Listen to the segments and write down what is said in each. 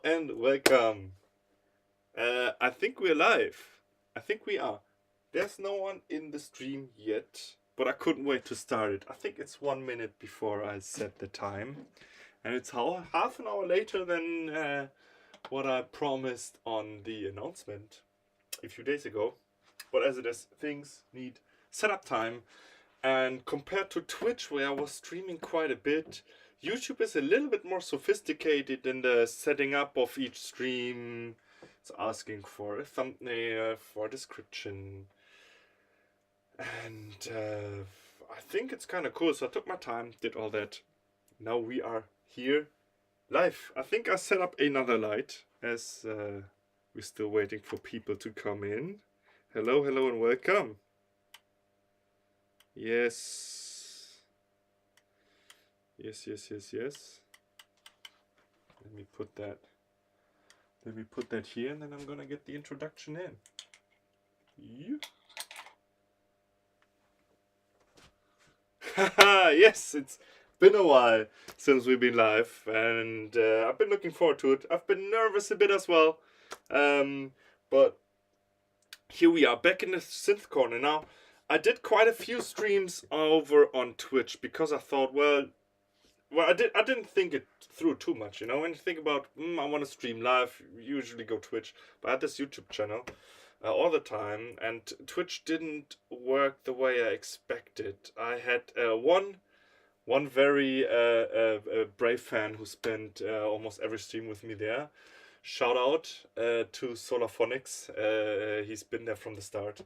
Hello and welcome. I think we're live. I think we are. There's no one in the stream yet, but I couldn't wait to start it. I think it's 1 minute before I set the time, and it's half an hour later than what I promised on the announcement a few days ago. But as it is, things need setup time, and compared to Twitch, where I was streaming quite a bit, YouTube is a little bit more sophisticated in the setting up of each stream. It's asking for a thumbnail, for a description, and I think it's kind of cool. So I took my time, did all that. Now we are here live. I think I set up another light as we're still waiting for people to come in. Hello, hello, and welcome. Yes. Yes. Let me put that here, and then I'm gonna get the introduction in. Haha, yes, it's been a while since we've been live, and I've been looking forward to it. I've been nervous a bit as well, but here we are back in the synth corner now. I did quite a few streams over on Twitch because I thought, well, I didn't think it through too much, you know. When you think about, I want to stream live, you usually go Twitch. But I had this YouTube channel all the time, and Twitch didn't work the way I expected. I had one very brave fan who spent almost every stream with me there. Shout out to Solarphonics. He's been there from the start.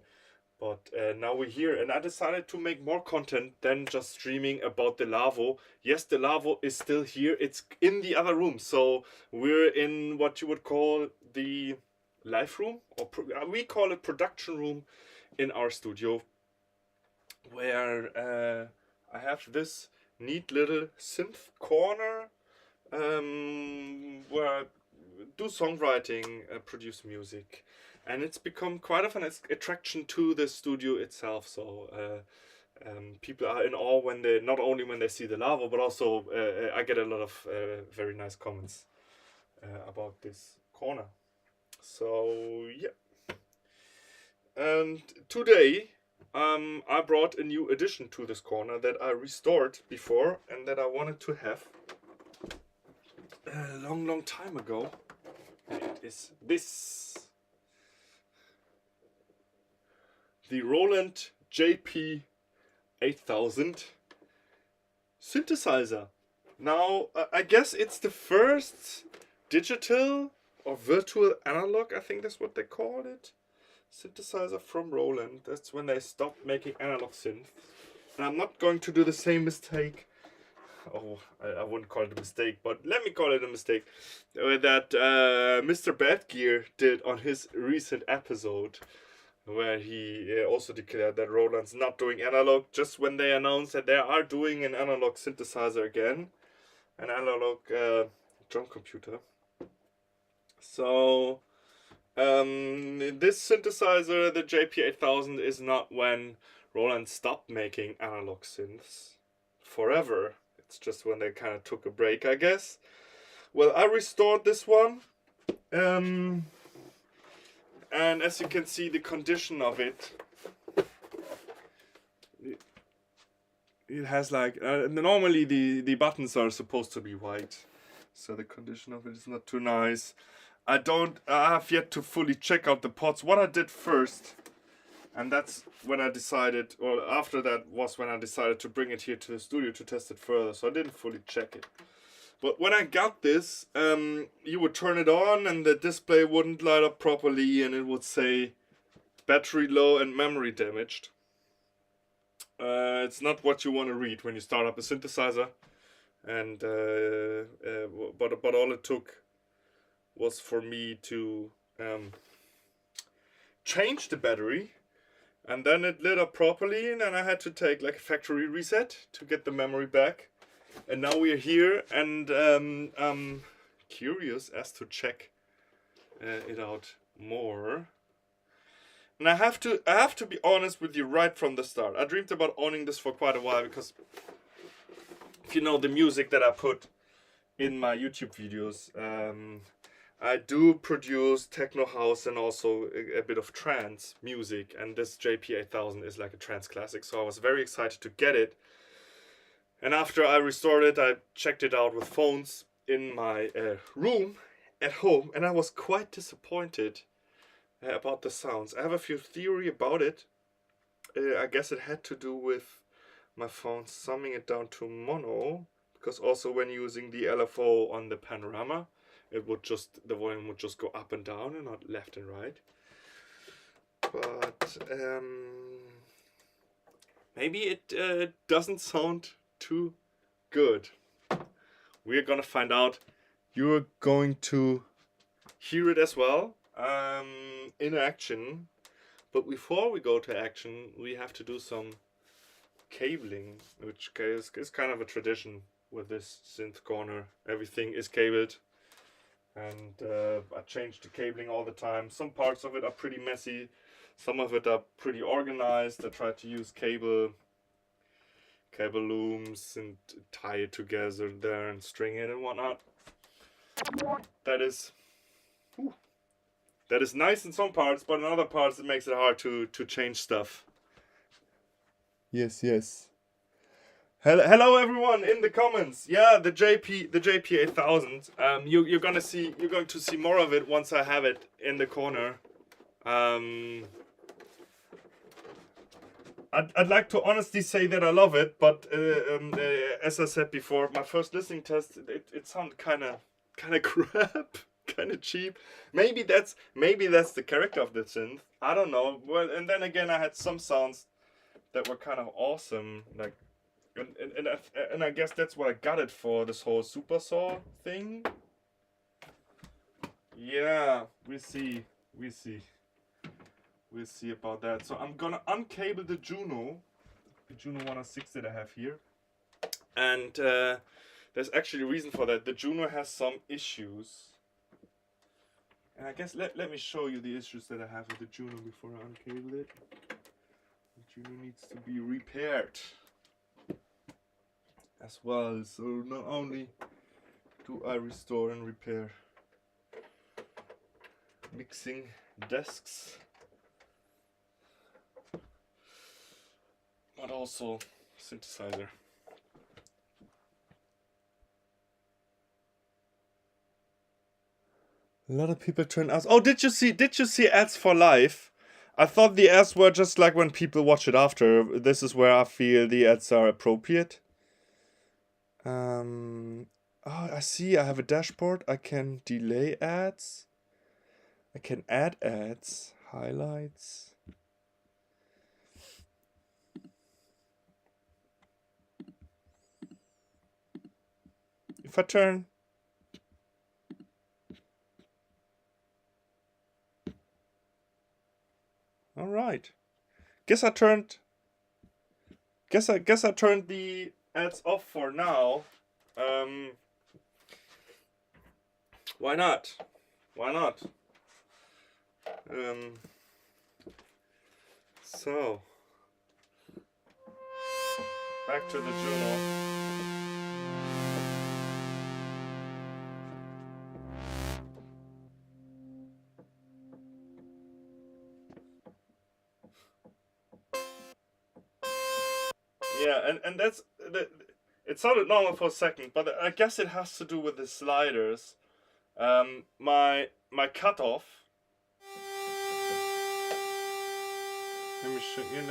But now we're here, and I decided to make more content than just streaming about the Lavo. Yes, the Lavo is still here. It's in the other room. So we're in what you would call the live room, or we call it production room in our studio, where I have this neat little synth corner where I do songwriting, produce music. And it's become quite of an attraction to the studio itself. So people are in awe when they, not only when they see the Lavo, but also I get a lot of very nice comments about this corner. So yeah. And today I brought a new addition to this corner that I restored before and that I wanted to have a long time ago. And it is this. The Roland JP8000 synthesizer. Now, I guess it's the first digital or virtual analog, I think that's what they called it, synthesizer from Roland. That's when they stopped making analog synth. And I'm not going to do the same mistake. Oh, I wouldn't call it a mistake, but let me call it a mistake that Mr. Badgear did on his recent episode, where he also declared that Roland's not doing analog just when they announced that they are doing an analog synthesizer again, an analog drum computer. So this synthesizer, the JP8000, is not when Roland stopped making analog synths forever. It's just when they kind of took a break, I guess. Well, I restored this one. And as you can see, the condition of it, it has like, normally the buttons are supposed to be white, so the condition of it is not too nice. I have yet to fully check out the pots. What I did first, and that's when I decided, or after that was when I decided to bring it here to the studio to test it further, so I didn't fully check it. But when I got this, you would turn it on and the display wouldn't light up properly and it would say battery low and memory damaged. It's not what you want to read when you start up a synthesizer. And but all it took was for me to change the battery, and then it lit up properly, and then I had to take like a factory reset to get the memory back. And now we are here, and I'm curious as to check it out more. And I have to be honest with you right from the start. I dreamed about owning this for quite a while because if you know the music that I put in my YouTube videos, I do produce techno house and also a bit of trance music, and this JP8000 is like a trance classic, so I was very excited to get it. And after I restored it, I checked it out with phones in my room at home, and I was quite disappointed about the sounds. I have a few theory about it. I guess it had to do with my phone summing it down to mono, because also when using the LFO on the panorama, the volume would just go up and down and not left and right. But maybe it doesn't sound too good. We're gonna find out. You're going to hear it as well in action. But before we go to action, we have to do some cabling, which is kind of a tradition with this synth corner. Everything is cabled, and I change the cabling all the time. Some parts of it are pretty messy, some of it are pretty organized. I try to use cable looms and tie it together there and string it and whatnot. That is nice in some parts, but in other parts it makes it hard to change stuff. Yes. Hello everyone in the comments. Yeah, the JP8000. You're going to see more of it once I have it in the corner. I'd like to honestly say that I love it, but as I said before, my first listening test, it sounded kind of crap, kind of cheap. Maybe that's the character of the synth. I don't know. Well, and then again, I had some sounds that were kind of awesome, like, and I guess that's what I got it for, this whole super saw thing. Yeah, we see about that. So I'm gonna uncable the Juno 106 that I have here, and there's actually a reason for that. The Juno has some issues, and I guess let me show you the issues that I have with the Juno before I uncable it. The Juno needs to be repaired as well. So not only do I restore and repair mixing desks, but also synthesizer. A lot of people turn ads. Oh, did you see ads for live? I thought the ads were just like when people watch it after. This is where I feel the ads are appropriate. Oh, I see. I have a dashboard. I can delay ads. I can add ads, highlights. If I turn, all right. Guess I turned the ads off for now. Why not? So back to the Juno. Yeah, and that's it sounded normal for a second, but I guess it has to do with the sliders. My cutoff. Let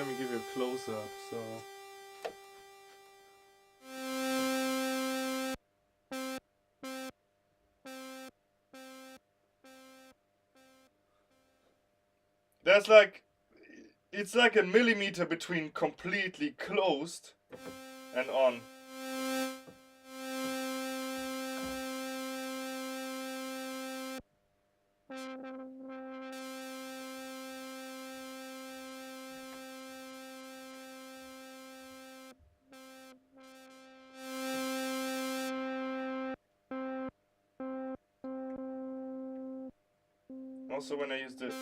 me give you a close up. So. There's like, it's like a millimeter between completely closed and on. Also when I use the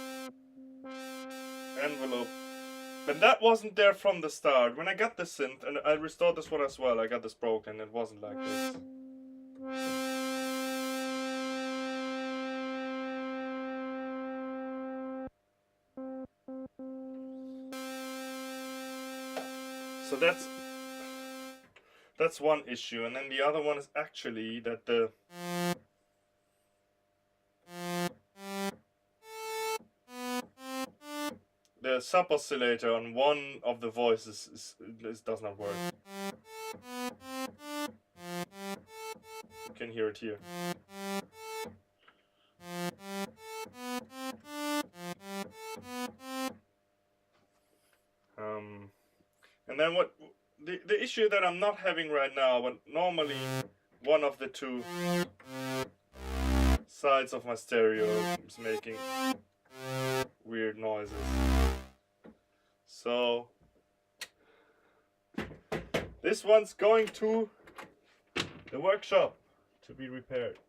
envelope. But that wasn't there from the start. When I got the synth, and I restored this one as well, I got this broken, it wasn't like this. So that's one issue, and then the other one is actually that the sub oscillator on one of the voices does not work. You can hear it here. And then what the issue that I'm not having right now, but normally one of the two sides of my stereo is making weird noises. So this one's going to the workshop to be repaired.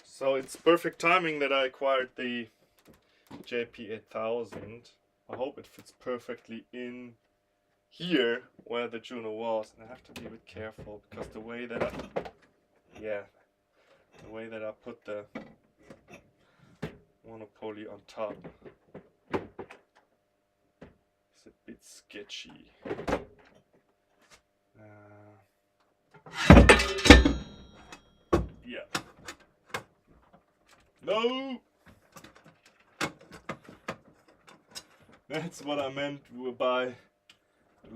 So it's perfect timing that I acquired the JP8000. I hope it fits perfectly in here where the Juno was, and I have to be a bit careful because the way that I put the monopoly on top is a bit sketchy. Yeah. No! That's what I meant by a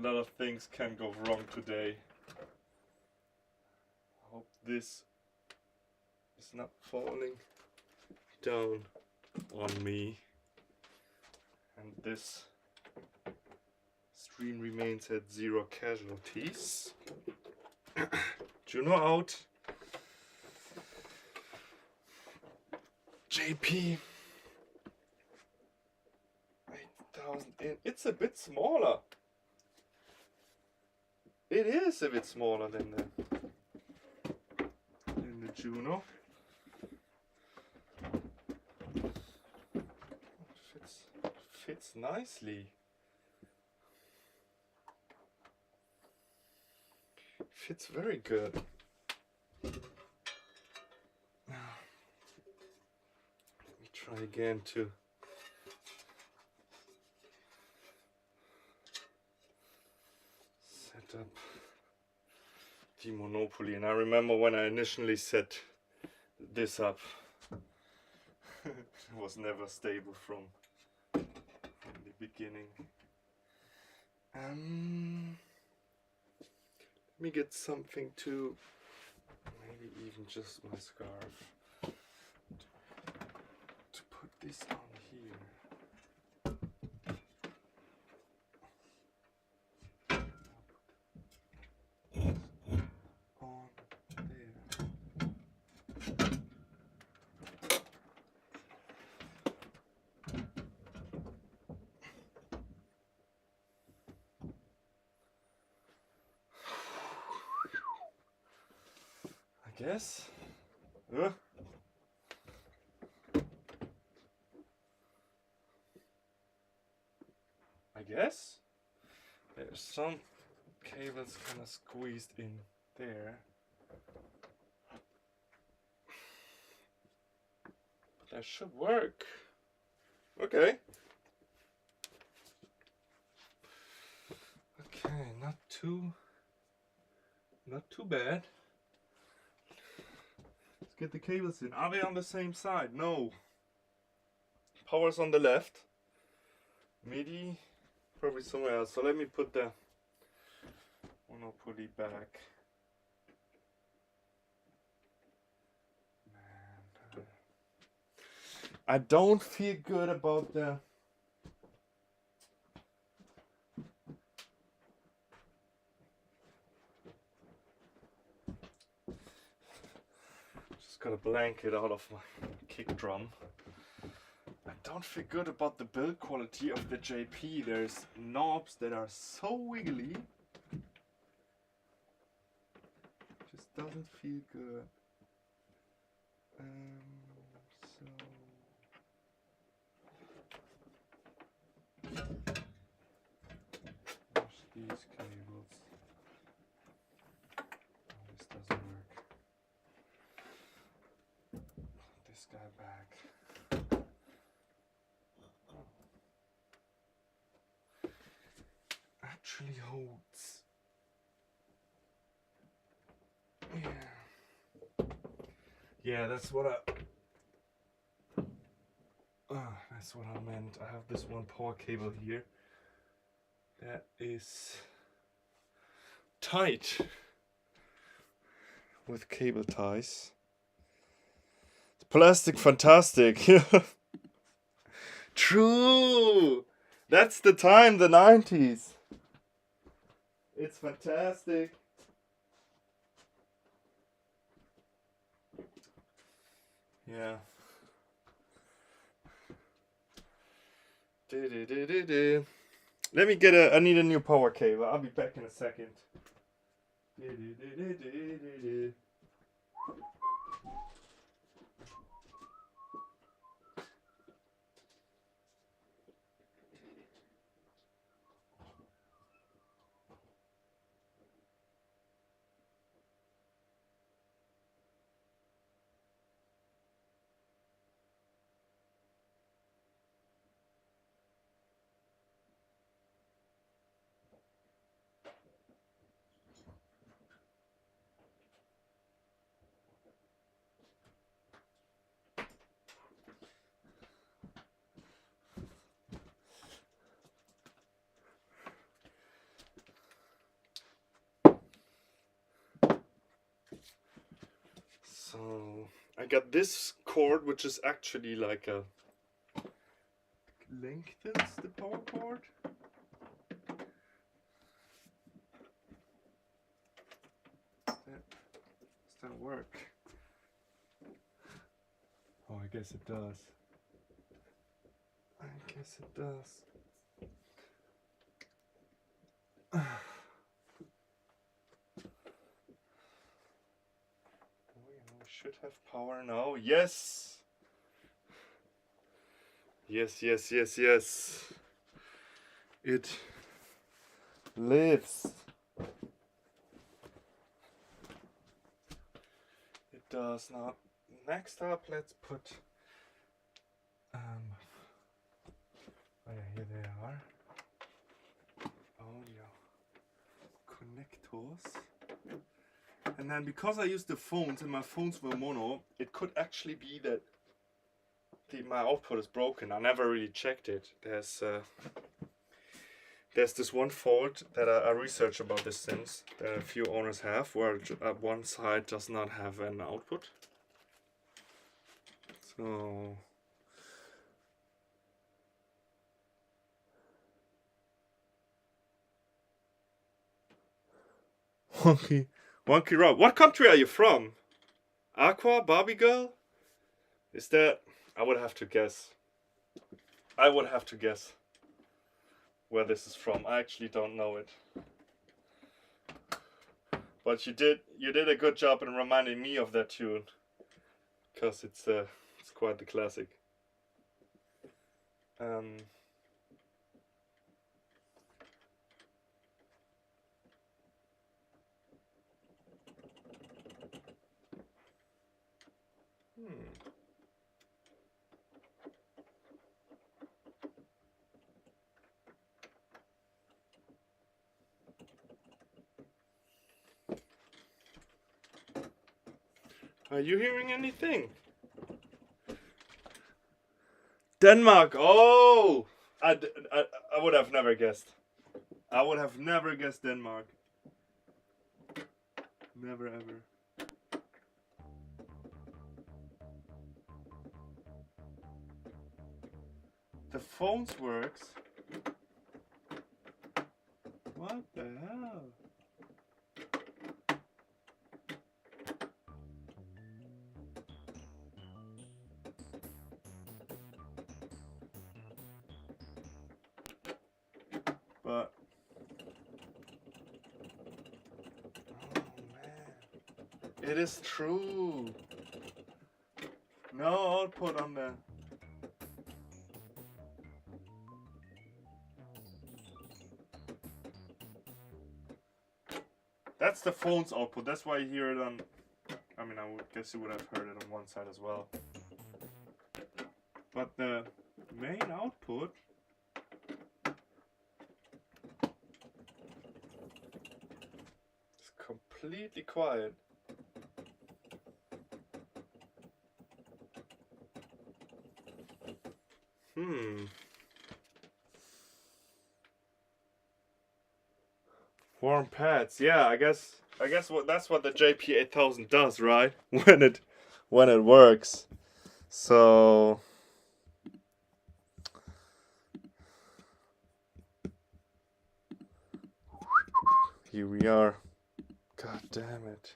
lot of things can go wrong today. I hope this is not falling down on me. And this stream remains at 0 casualties. Juno out. JP8000 in. It's a bit smaller. It is a bit smaller than the Juno. Fits nicely. Fits very good. Let me try again to set up the Monopoly, and I remember when I initially set this up, it was never stable from the beginning. Let me get something to, maybe even just my scarf, to put this on here. On there. I guess. I guess there's some cables kind of squeezed in there, but that should work. Okay. Okay, not too bad. Let's get the cables in. Are they on the same side? No. Power's on the left. MIDI probably somewhere else. So let me put the Monopoly back. Man, I don't feel good about the got a blanket out of my kick drum. I don't feel good about the build quality of the JP. There's knobs that are so wiggly. Just doesn't feel good. So wash these cables. Oh, this doesn't work. actually holds. Yeah. Yeah, that's what I meant. I have this one power cable here that is tight with cable ties. Plastic fantastic. True. That's the time, the 90s. It's fantastic. Yeah. Let me get I need a new power cable. I'll be back in a second. So I got this cord, which is actually like a lengthens the power cord. Does that work? Oh, I guess it does. I guess it does. We should have power now. Yes! Yes, yes, yes, yes. It lives. It does not. Next up, let's put oh yeah, here they are. Audio connectors. And then because I used the phones and my phones were mono, it could actually be that my output is broken. I never really checked it. There's this one fault that I researched about this Synth that a few owners have, where one side does not have an output. So wonky Rob. What country are you from? Aqua, Barbie Girl? Is that? I would have to guess. I would have to guess where this is from. I actually don't know it. But you did a good job in reminding me of that tune, because it's quite the classic. Are you hearing anything? Denmark. Oh, I would have never guessed. I would have never guessed Denmark. Never ever. The phones works. What the hell? But oh man, it is true. No output on the. That's the phone's output. That's why you hear it on. I mean, I would guess you would have heard it on one side as well. But the main output. completely quiet. Warm pads. Yeah, I guess that's what the JP8000 does, right? When it works. So here we are. God damn it.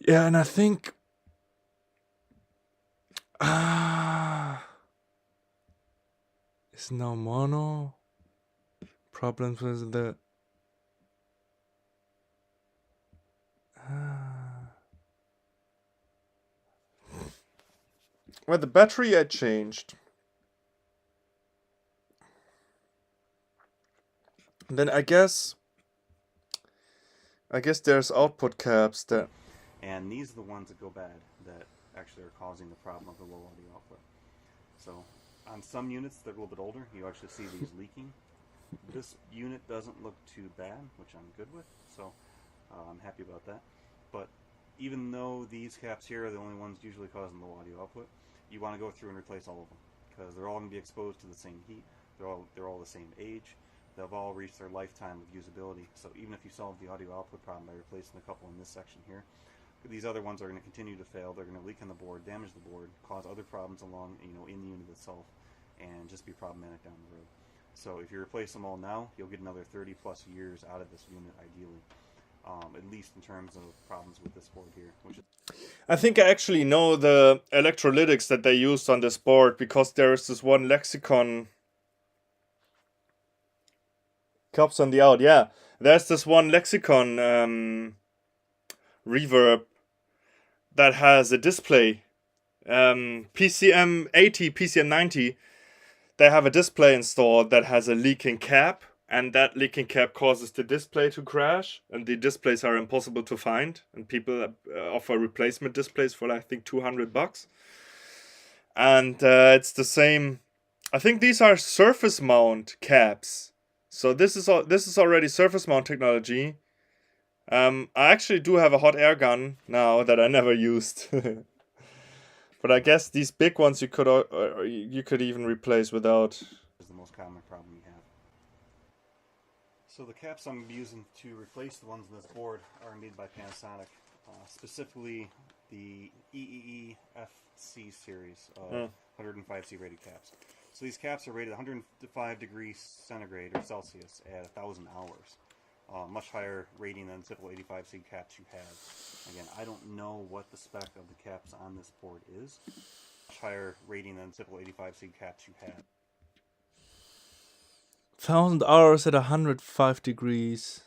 Yeah, and I think it's no mono. Problems with the well, the battery I changed. Then I guess there's output caps that. And these are the ones that go bad that actually are causing the problem of the low audio output. So on some units that are a little bit older, you actually see these leaking. This unit doesn't look too bad, which I'm good with, so I'm happy about that. But even though these caps here are the only ones usually causing low audio output, you want to go through and replace all of them because they're all going to be exposed to the same heat. They're all the same age. They've all reached their lifetime of usability. So even if you solve the audio output problem by replacing a couple in this section here, these other ones are going to continue to fail. They're going to leak on the board, damage the board, cause other problems along, in the unit itself, and just be problematic down the road. So if you replace them all now, you'll get another 30 plus years out of this unit, ideally, at least in terms of problems with this board here. I think I actually know the electrolytics that they used on this board because there is this one lexicon. Cups on the out, yeah. There's this one lexicon reverb that has a display. PCM80, PCM90, they have a display installed that has a leaking cap, and that leaking cap causes the display to crash, and the displays are impossible to find, and people offer replacement displays for I think $200. And it's the same. I think these are surface mount caps. So this is already surface mount technology. I actually do have a hot air gun now that I never used. But I guess these big ones you could even replace without. Is the most common problem you have. So the caps I'm using to replace the ones on this board are made by Panasonic, specifically the EEE-FC series of 105C rated caps. So these caps are rated 105 degrees centigrade or Celsius at 1,000 hours. Much higher rating than typical 85C caps you have. Again, I don't know what the spec of the caps on this board is. Much higher rating than typical 85C caps you have. 1,000 hours at 105 degrees.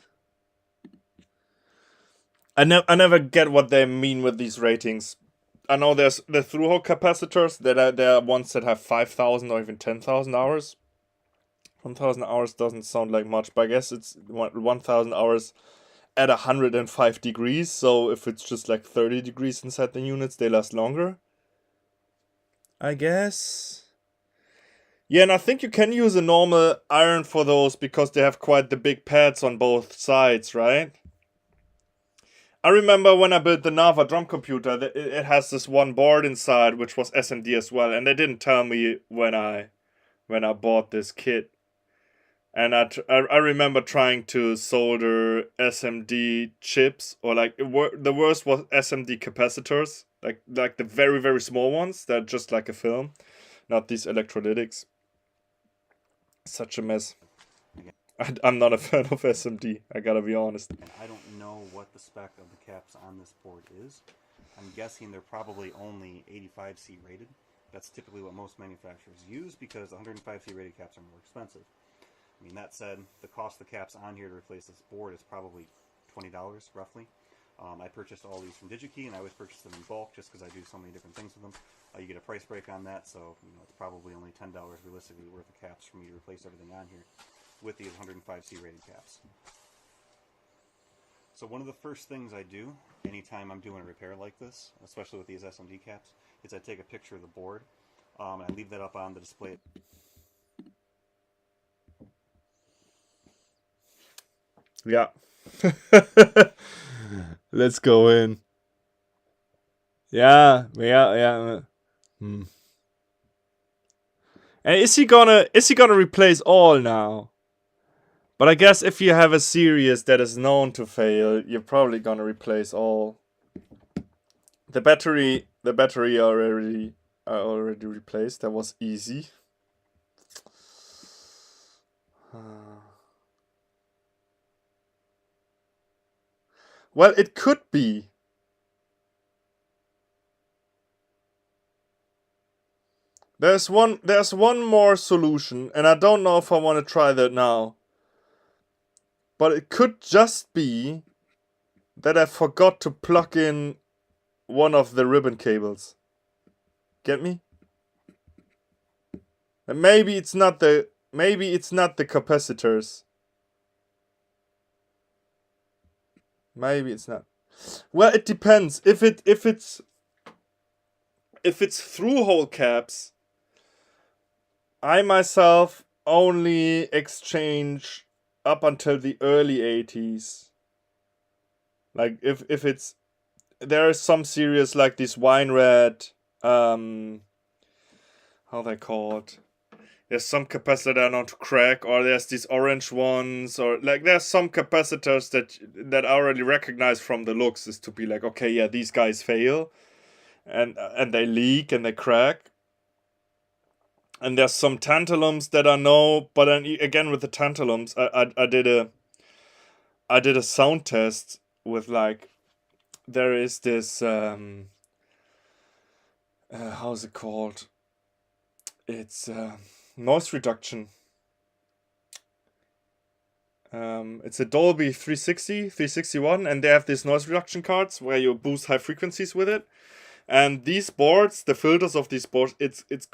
I never get what they mean with these ratings. I know there's the through-hole capacitors that there are ones that have 5,000 or even 10,000 hours. 1,000 hours doesn't sound like much, but I guess it's 1,000 hours at 105 degrees. So if it's just like 30 degrees inside the units, they last longer, I guess. Yeah, and I think you can use a normal iron for those because they have quite the big pads on both sides, right? I remember when I built the Nava drum computer, it has this one board inside which was SMD as well, and they didn't tell me when I bought this kit. And I remember trying to solder SMD chips, or like the worst was SMD capacitors, like the very very small ones that are just like a film, not these electrolytics. Such a mess. I'm not a fan of SMD, I gotta be honest. I don't know what the spec of the caps on this board is. I'm guessing they're probably only 85C rated. That's typically what most manufacturers use because 105C rated caps are more expensive. I mean, that said, the cost of the caps on here to replace this board is probably $20 roughly. I purchased all these from DigiKey, and I always purchase them in bulk just because I do so many different things with them. You get a price break on that, so it's probably only $10 realistically worth of caps for me to replace everything on here with these 105C rated caps. So one of the first things I do anytime I'm doing a repair like this, especially with these SMD caps, is I take a picture of the board and I leave that up on the display. Yeah. Let's go in. Yeah. Hmm. And is he gonna replace all now? But I guess if you have a series that is known to fail, you're probably gonna replace all. The battery already replaced. That was easy. Well, it could be. There's one more solution, and I don't know if I want to try that now. But it could just be that I forgot to plug in one of the ribbon cables. Get me? And maybe it's not the capacitors. Maybe it's not. Well, it depends. If it's through-hole caps, I myself only exchange up until the early 80s. Like if it's, there are some series like this wine red, how they called. There's some capacitor that are known to crack, or there's these orange ones, or like there's some capacitors that I already recognize from the looks is to be like, okay, yeah, these guys fail, and they leak and they crack. And there's some tantalums that I know, but then again with the tantalums, I did a sound test with like, there is this how's it called? It's noise reduction. It's a Dolby 361, and they have these noise reduction cards where you boost high frequencies with it. And these boards, the filters of these boards, it's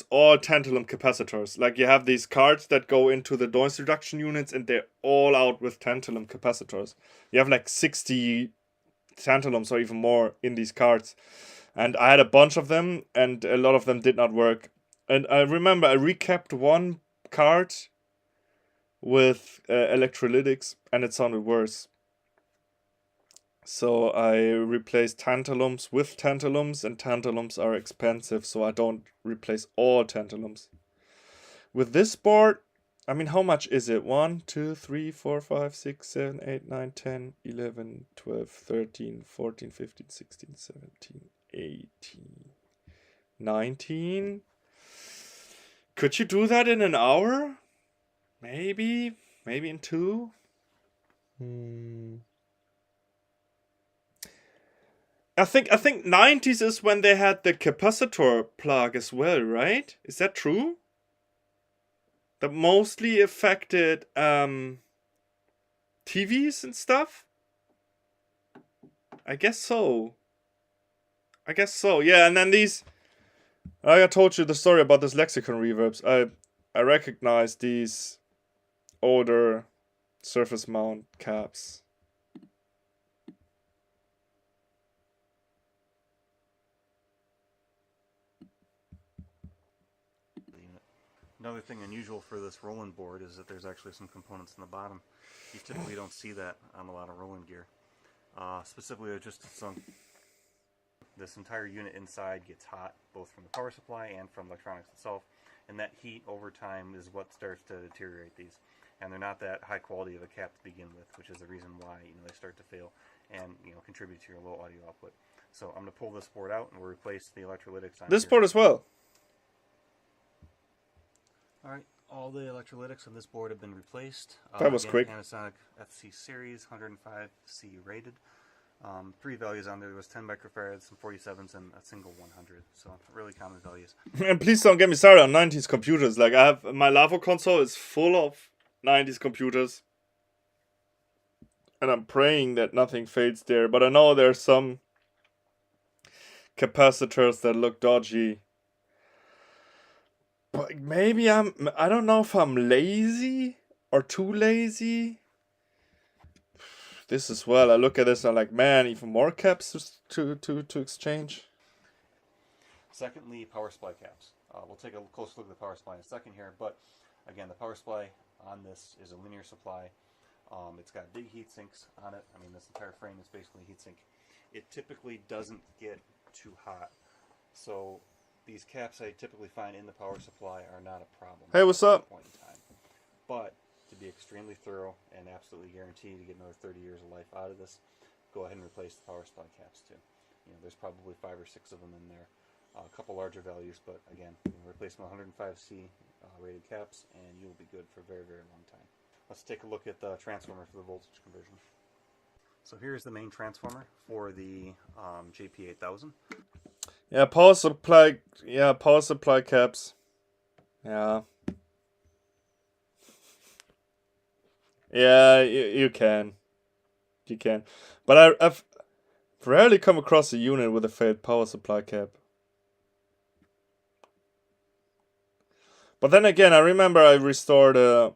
all tantalum capacitors. Like you have these cards that go into the noise reduction units, and they're all out with tantalum capacitors. You have like 60 tantalums or even more in these cards. And I had a bunch of them, and a lot of them did not work. And I remember I recapped one card with electrolytics, and it sounded worse. So I replaced tantalums with tantalums, and tantalums are expensive, so I don't replace all tantalums. With this board, I mean, how much is it? 1, 2, 3, 4, 5, 6, 7, 8, 9, 10, 11, 12, 13, 14, 15, 16, 17, 18, 19. Could you do that in an hour? Maybe in 2. I think 90s is when they had the capacitor plug as well, right? Is that true? That mostly affected TVs and stuff? I guess so. Yeah, and then these, like I told you the story about this lexicon reverbs. I recognize these older surface mount caps. Another thing unusual for this Roland board is that there's actually some components in the bottom. You typically don't see that on a lot of Roland gear. Specifically, just some. This entire unit inside gets hot, both from the power supply and from electronics itself, and that heat over time is what starts to deteriorate these. And they're not that high quality of a cap to begin with, which is the reason why they start to fail and contribute to your low audio output. So I'm going to pull this board out and we'll replace the electrolytics on this here. board as well. Alright, all the electrolytics on this board have been replaced. That was quick. Panasonic FC series, 105C rated. 3 values on there. There was 10 microfarads, some 47s, and a single 100. So really common values. And please don't get me started on 90s computers. Like, I have my Lavo console is full of 90s computers, and I'm praying that nothing fades there. But I know there's some capacitors that look dodgy. But maybe I don't know if I'm lazy or too lazy. this as well. I look at this and I'm like, man, even more caps to exchange. Secondly, power supply caps. We'll take a close look at the power supply in a second here, but again, the power supply on this is a linear supply. It's got big heat sinks on it. I mean, this entire frame is basically a heat sink. It typically doesn't get too hot, so these caps I typically find in the power supply are not a problem. Hey, what's up? Point in time. But to be extremely thorough and absolutely guaranteed to get another 30 years of life out of this, go ahead and replace the power supply caps too. You know, there's probably 5 or 6 of them in there. A couple larger values, but again, you can replace them with 105C rated caps, and you'll be good for a very, very long time. Let's take a look at the transformer for the voltage conversion. So here's the main transformer for the JP8000. Yeah, power supply. Yeah, power supply caps. Yeah. Yeah, you can. You can. But I've rarely come across a unit with a failed power supply cap. But then again, I remember I restored a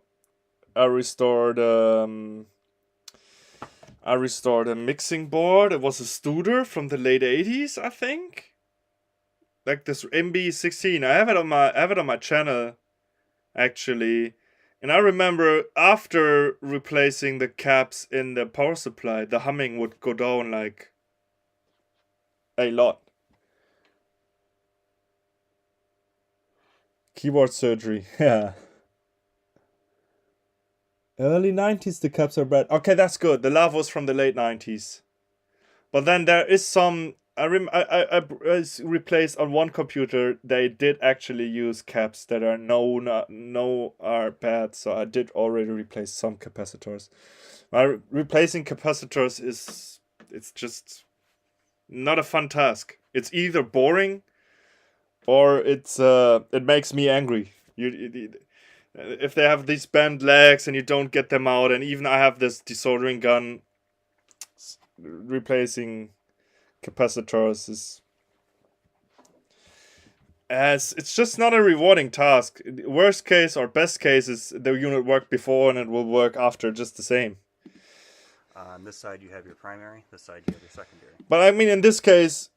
mixing board. It was a Studer from the late 80s, I think. Like this MB16. I have it on my channel actually. And I remember after replacing the caps in the power supply, the humming would go down like a lot. Keyboard surgery, yeah. Early 90s, the caps are bad. Okay, that's good. The love was from the late 90s. But then there is some... I replaced on one computer, they did actually use caps that are are bad. So I did already replace some capacitors. Replacing capacitors it's just not a fun task. It's either boring or it makes me angry. If they have these bent legs and you don't get them out, and even I have this desoldering gun, replacing capacitors it's just not a rewarding task. Worst case or best case is the unit worked before and it will work after just the same. On this side you have your primary, this side you have your secondary. But I mean, in this case,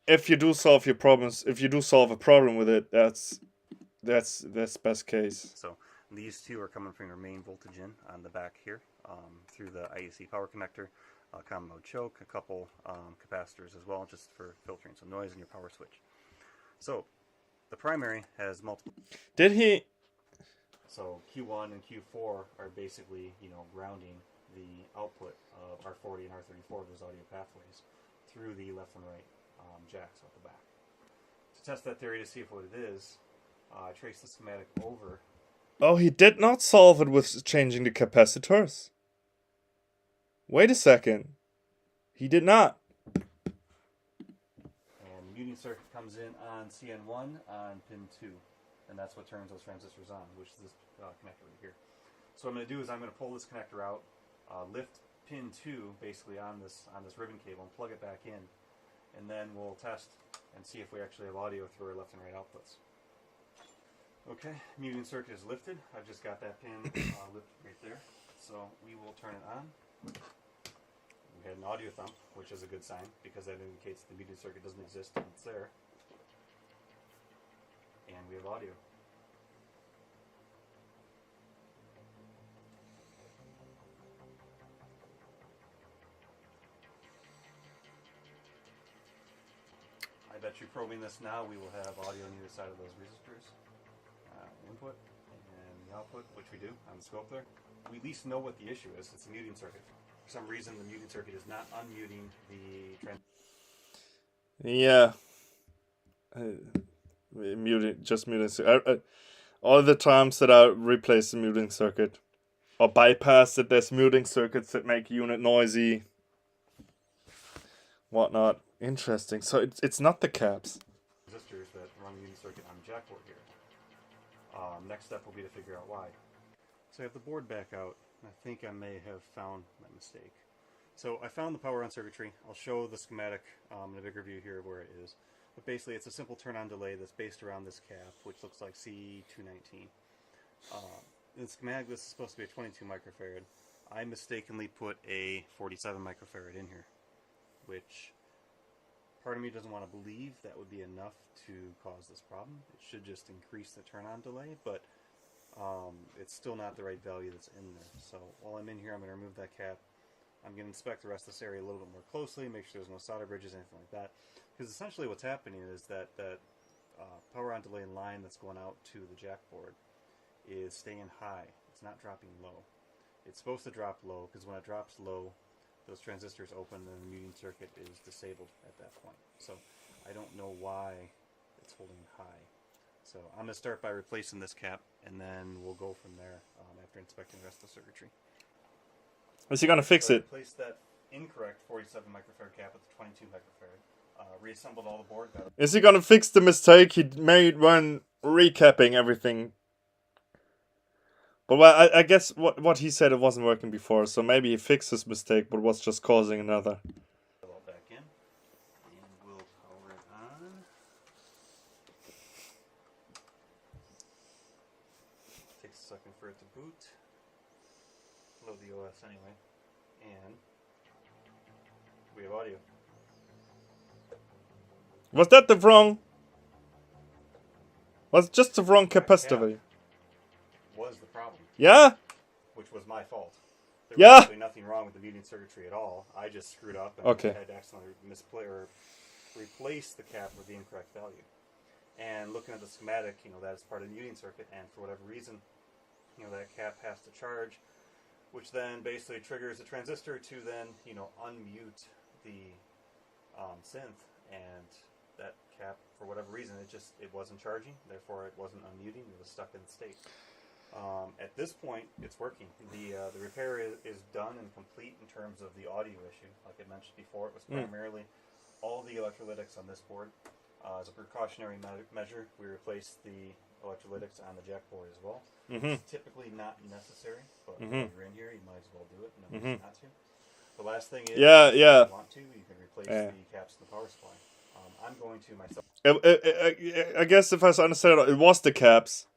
if you do solve your problems, if you do solve a problem with it, that's best case. So these two are coming from your main voltage in on the back here, through the IEC power connector, common mode choke, a couple capacitors as well, just for filtering some noise in your power switch. So the primary has multiple. Did he? So Q1 and Q4 are basically, grounding the output of R40 and R34 of those audio pathways through the left and right jacks out the back. To test that theory to see if what it is, I traced the schematic over. Oh, he did not solve it with changing the capacitors. Wait a second. He did not. And the muting circuit comes in on CN1 on pin 2. And that's what turns those transistors on, which is this connector right here. So what I'm going to do is I'm going to pull this connector out, lift pin 2 basically on this ribbon cable and plug it back in. And then we'll test and see if we actually have audio through our left and right outputs. Okay, muting circuit is lifted. I've just got that pin lifted right there. So we will turn it on. We had an audio thump, which is a good sign because that indicates the muting circuit doesn't exist and it's there. And we have audio. I bet you probing this now, we will have audio on either side of those resistors. Input and the output, which we do on the scope there. We at least know what the issue is. It's a muting circuit. For some reason, the muting circuit is not unmuting the trend. Yeah. Muting. All the times that I replace the muting circuit or bypass it, there's muting circuits that make unit noisy, whatnot. Interesting. So it's not the caps. Resistors that run the muting circuit on the jack board here. Next step will be to figure out why. So I have the board back out. I think I may have found my mistake. So I found the power on circuitry. I'll show the schematic in a bigger view here of where it is. But basically it's a simple turn-on delay that's based around this cap, which looks like C219. In the schematic, this is supposed to be a 22 microfarad. I mistakenly put a 47 microfarad in here, which part of me doesn't want to believe that would be enough to cause this problem. It should just increase the turn-on delay, but it's still not the right value that's in there. So while I'm in here, I'm going to remove that cap. I'm going to inspect the rest of this area a little bit more closely, make sure there's no solder bridges, anything like that. Because essentially what's happening is that power on delay line that's going out to the jack board is staying high. It's not dropping low. It's supposed to drop low, because when it drops low, those transistors open and the muting circuit is disabled at that point. So I don't know why it's holding high. So I'm going to start by replacing this cap, and then we'll go from there after inspecting the rest of the circuitry. Is he gonna fix it? Replace that incorrect 47 microfarad cap with the 22 microfarad. Reassembled all the board. Is he gonna fix the mistake he made when recapping everything? But well, I guess what he said, it wasn't working before, so maybe he fixed his mistake, but was just causing another. Back in, and we'll power it on. Takes a second for it to boot. Load the OS anyway, and we have audio. Was that the wrong? Was just the wrong capacitor? Was the problem? Yeah. Which was my fault. There Yeah. was actually nothing wrong with the muting circuitry at all. I just screwed up and Okay. had to accidentally replace the cap with the incorrect value. And looking at the schematic, that is part of the muting circuit, and for whatever reason, that cap has to charge, which then basically triggers the transistor to then, unmute the synth, and that cap, for whatever reason, it wasn't charging, therefore it wasn't unmuting, it was stuck in the state. At this point, it's working. The repair is done and complete in terms of the audio issue. Like I mentioned before, it was primarily all the electrolytics on this board. As a precautionary measure, we replaced the electrolytics on the jack board as well. It's typically not necessary, but when you're in here, you might as well do it, and then not to. The last thing is, if you want to, you can replace the caps in the power supply. I'm going to myself. I guess if I understand it was the caps.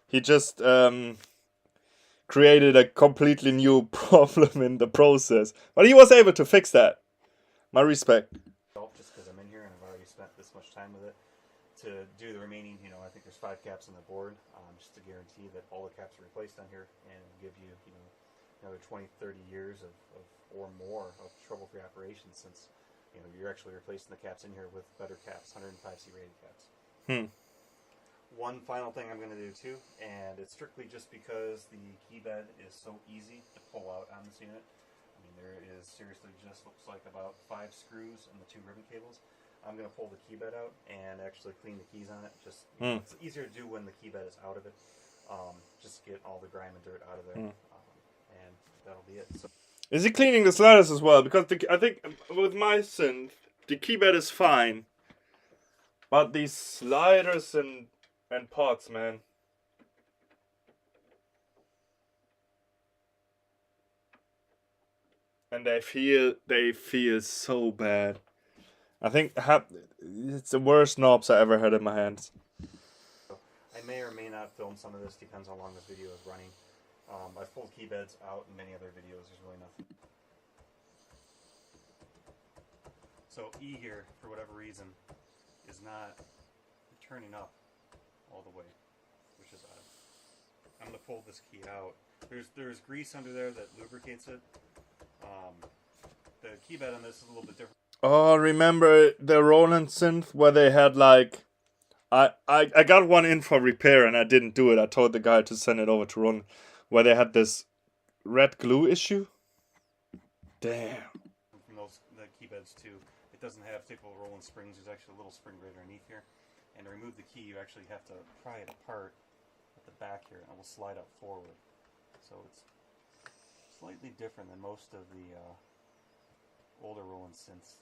He just created a completely new problem in the process. But he was able to fix that. My respect. Just because I'm in here and I've already spent this much time with it. To do the remaining, I think there's 5 caps on the board, just to guarantee that all the caps are replaced on here and give you, another 20, 30 years of or more of trouble-free operations, since, you're actually replacing the caps in here with better caps, 105C rated caps. One final thing I'm going to do too, and it's strictly just because the key bed is so easy to pull out on this unit. I mean, there is seriously just looks like about 5 screws and the 2 ribbon cables. I'm going to pull the key bed out and actually clean the keys on it. Just it's easier to do when the key bed is out of it. Just get all the grime and dirt out of there, and that'll be it. So. Is he cleaning the sliders as well? Because I think with my synth, the key bed is fine, but these sliders and pots, man. And they feel so bad. I think it's the worst knobs I ever had in my hands. I may or may not film some of this, depends how long this video is running. I've pulled key beds out in many other videos, there's really nothing. So E here, for whatever reason, is not turning up all the way, which is odd. I'm going to pull this key out. There's grease under there that lubricates it. The key bed on this is a little bit different. Oh, remember the Roland synth where they had like... I got one in for repair and I didn't do it. I told the guy to send it over to Roland, where they had this red glue issue. Damn. From the key beds too. It doesn't have typical Roland springs. There's actually a little spring right underneath here. And to remove the key, you actually have to pry it apart at the back here, and it will slide up forward. So it's slightly different than most of the older Roland synths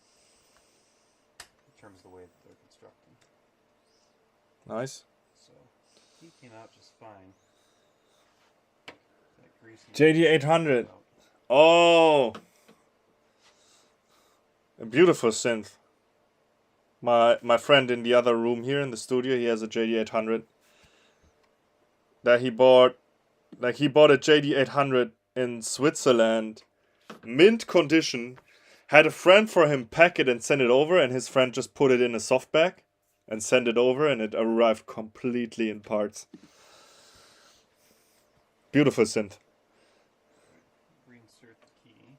in terms of the way that they're constructed. Nice. So key came out just fine. That greasy JD8000. Oh, a beautiful synth. My friend in the other room here in the studio, he has a JD8000 that he bought. Like, he bought a JD8000 in Switzerland, mint condition. Had a friend for him pack it and send it over, and his friend just put it in a soft bag and sent it over, and it arrived completely in parts. Beautiful synth. Reinsert the key.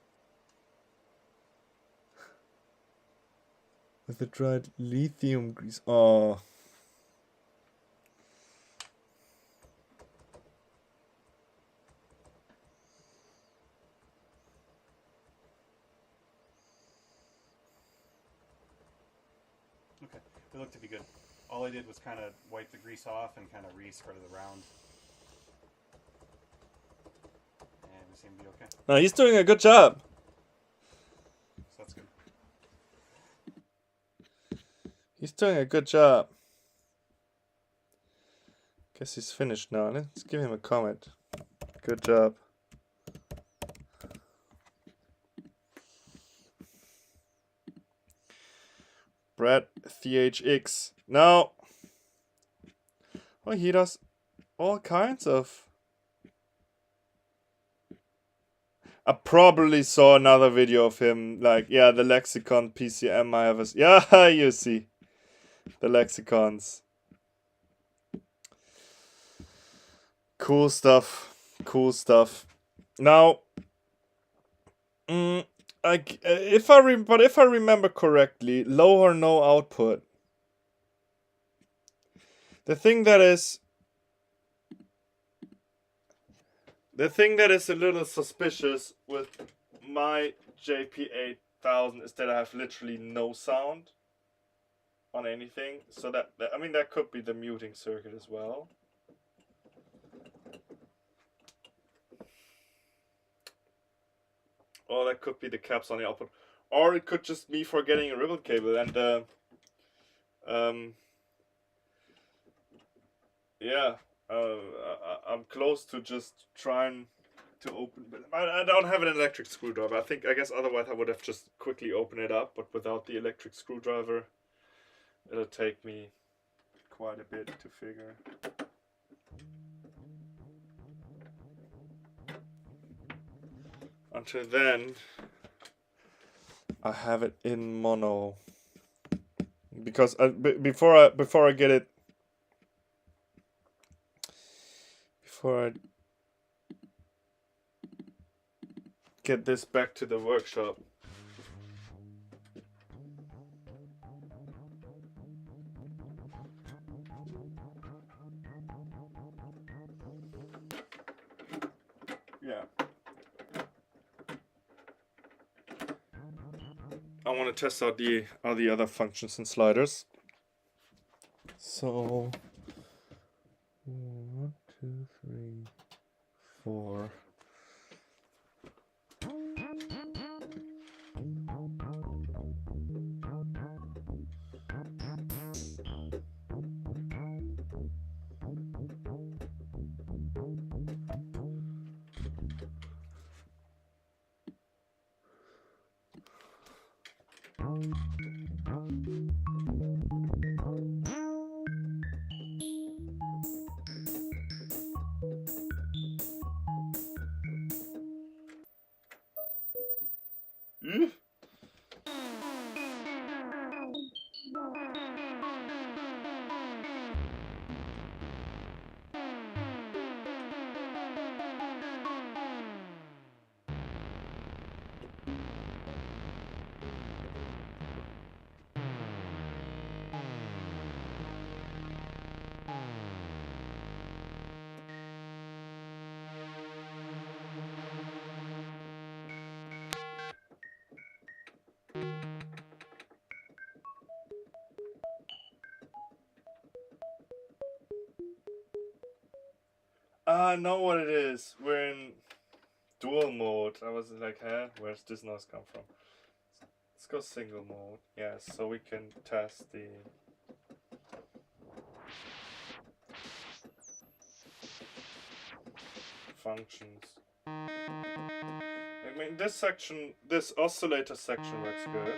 With the dried lithium grease. Oh. Okay, it looked to be good. All I did was kind of wipe the grease off and kind of re-spread it around. And we seem to be okay. No, he's doing a good job. So that's good. He's doing a good job. Guess he's finished now. Let's give him a comment. Good job. Brad THX. Now, oh, he does all kinds of. I probably saw another video of him, like, yeah, the lexicon PCM I have. Yeah, you see. The lexicons. Cool stuff. Cool stuff. Now, if I remember correctly, low or no output. The thing that is a little suspicious with my JP8000 is that I have literally no sound on anything. So that could be the muting circuit as well. Or that could be the caps on the output. Or it could just be forgetting a ribbon cable. And yeah, I'm close to just trying to open, but I don't have an electric screwdriver. I guess otherwise I would have just quickly opened it up, but without the electric screwdriver, it'll take me quite a bit to figure. Until then, I have it in mono because before I get it. Before I get this back to the workshop. Yeah. I want to test out the other functions and sliders. So 1, 2, 3, 4. I know what it is. We're in dual mode. I was like, huh? Where's this noise come from? Let's go single mode. Yes, so we can test the functions. I mean, this oscillator section works good.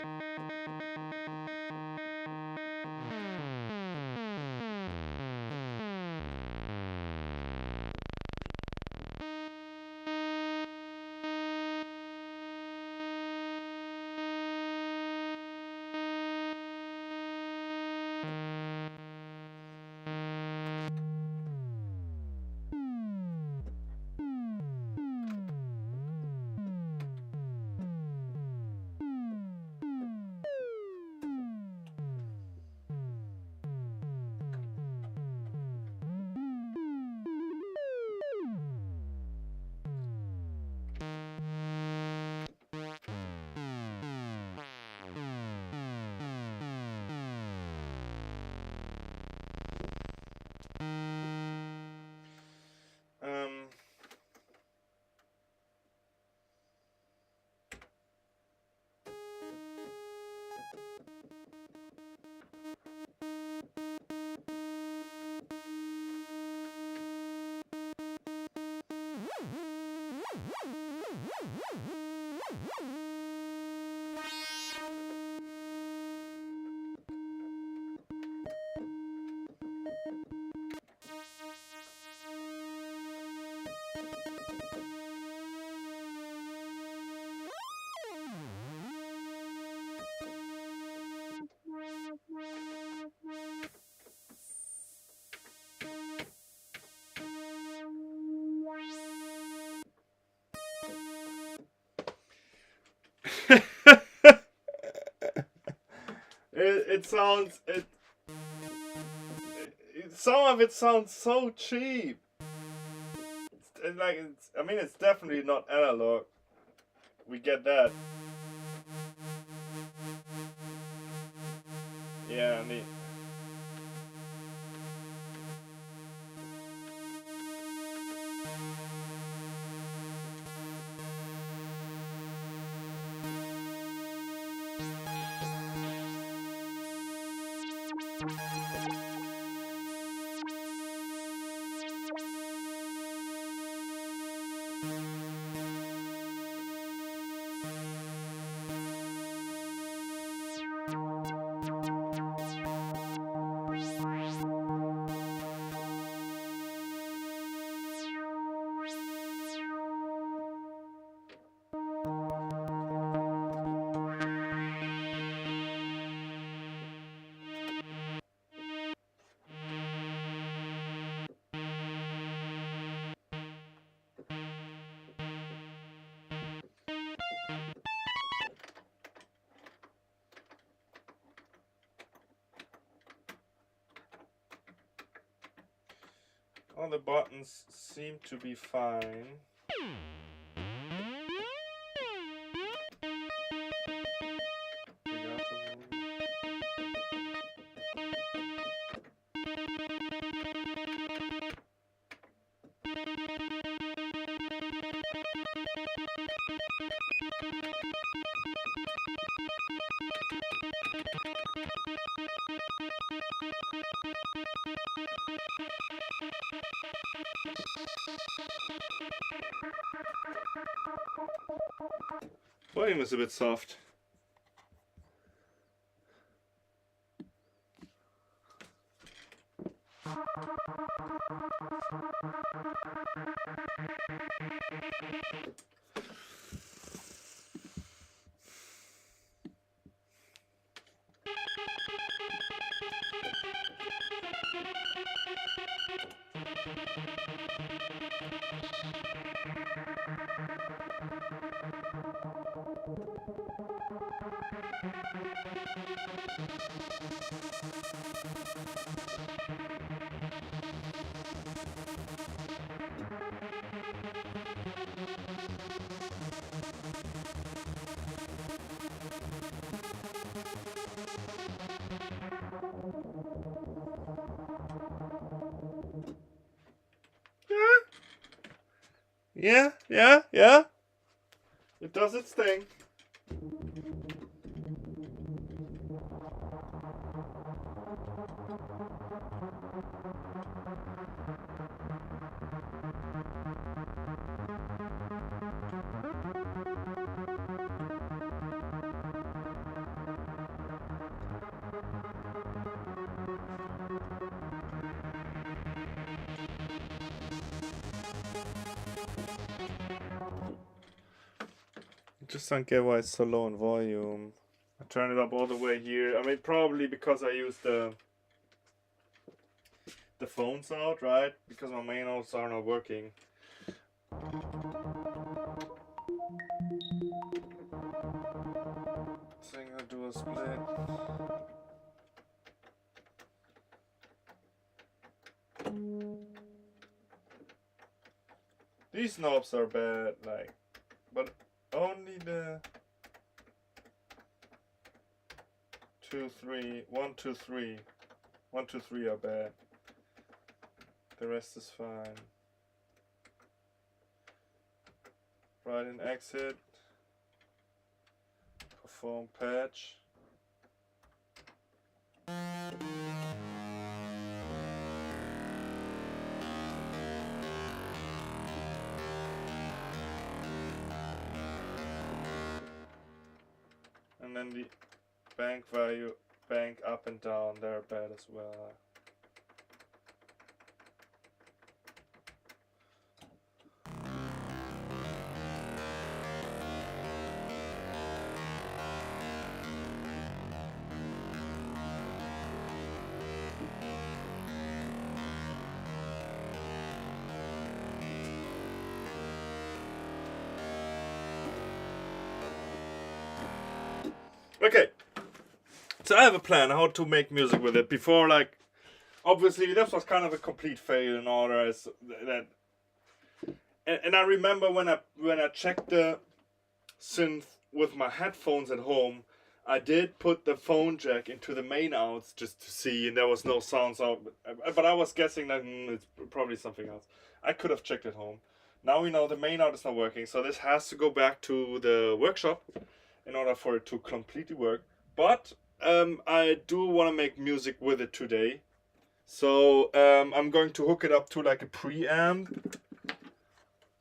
It sounds some of it sounds so cheap. I mean, it's definitely not analog. We get that. Yeah, I mean. All the buttons seem to be fine. Volume is a bit soft. Yeah. It does its thing. Just don't get why it's so low in volume. I turn it up all the way here. I mean, probably because I use the the phones out, right? Because my main notes are not working. Think I'll do a split. These knobs are bad, like, but only the 2, 3, 1, 2, 3, 1, 2, 3 are bad. The rest is fine. Write and exit. Perform patch. And then the bank value, bank up and down, they're bad as well. Okay, so I have a plan how to make music with it. Before, like, obviously this was kind of a complete fail in order as that. And I remember when I checked the synth with my headphones at home, I did put the phone jack into the main outs just to see, and there was no sounds out. But I was guessing that it's probably something else. I could have checked at home. Now we know the main out is not working, so this has to go back to the workshop in order for it to completely work. But I do want to make music with it today. So I'm going to hook it up to like a preamp.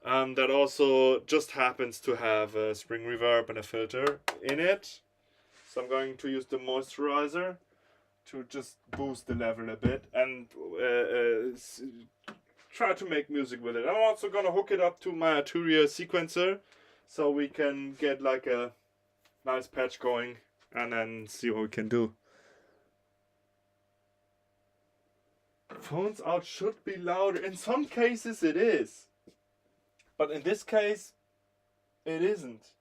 That also just happens to have a spring reverb and a filter in it. So I'm going to use the moisturizer to just boost the level a bit and try to make music with it. I'm also going to hook it up to my Arturia sequencer so we can get like a nice patch going and then see what we can do. Phones out should be louder. In some cases it is. But in this case, it isn't.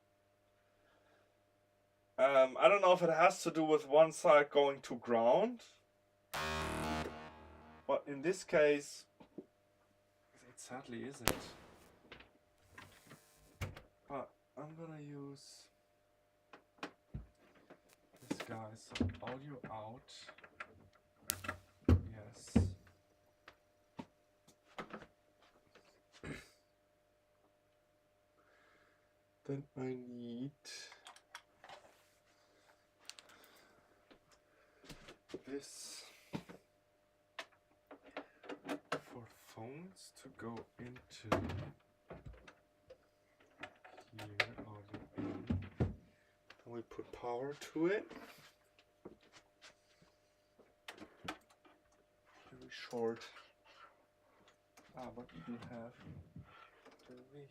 I don't know if it has to do with one side going to ground. But in this case, it sadly isn't. But I'm gonna use this guy. So audio out. Yes. Then I need this for phones to go into here, audio in. Then we put power to it. Very short. What do we have? Do we?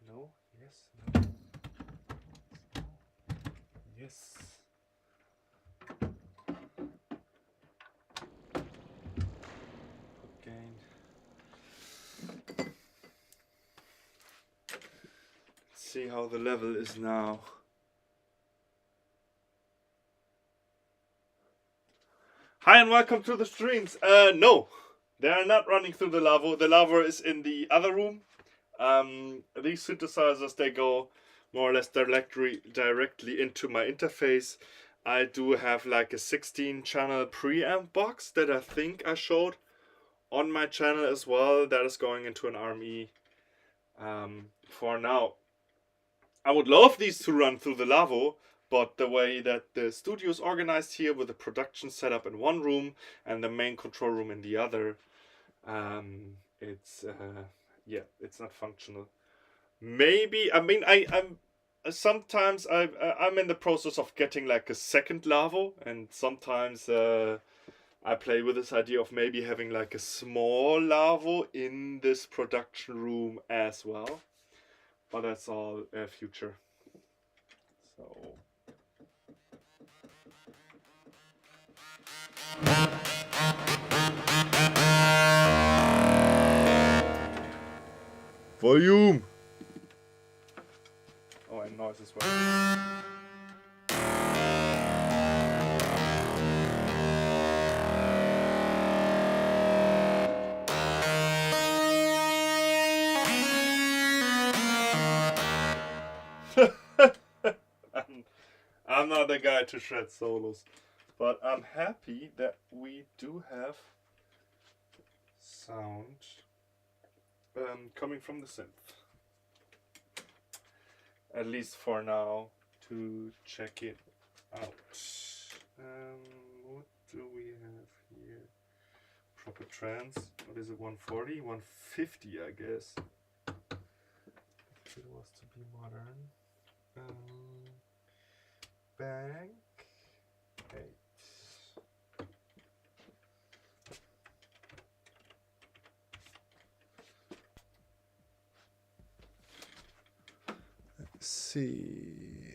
No, yes, no. Yes. Gain. Let's see how the level is now. Hi and welcome to the streams. No, they are not running through the Lavo. The Lavo is in the other room. These synthesizers, they go more or less directly into my interface. I do have like a 16 channel preamp box that I think I showed on my channel as well. That is going into an RME for now. I would love these to run through the Lavo, but the way that the studio is organized here with the production setup in one room and the main control room in the other, it's not functional. Maybe, I mean, I'm sometimes I'm in the process of getting like a second Lavo, and sometimes I play with this idea of maybe having like a small Lavo in this production room as well. But that's all future. So. Volume! Oh, and noise as well. I'm not the guy to shred solos, but I'm happy that we do have sound coming from the synth. At least for now, to check it out. What do we have here? Proper trance. What is it? 140? 150, I guess. If it was to be modern. Bank 8. Let's see.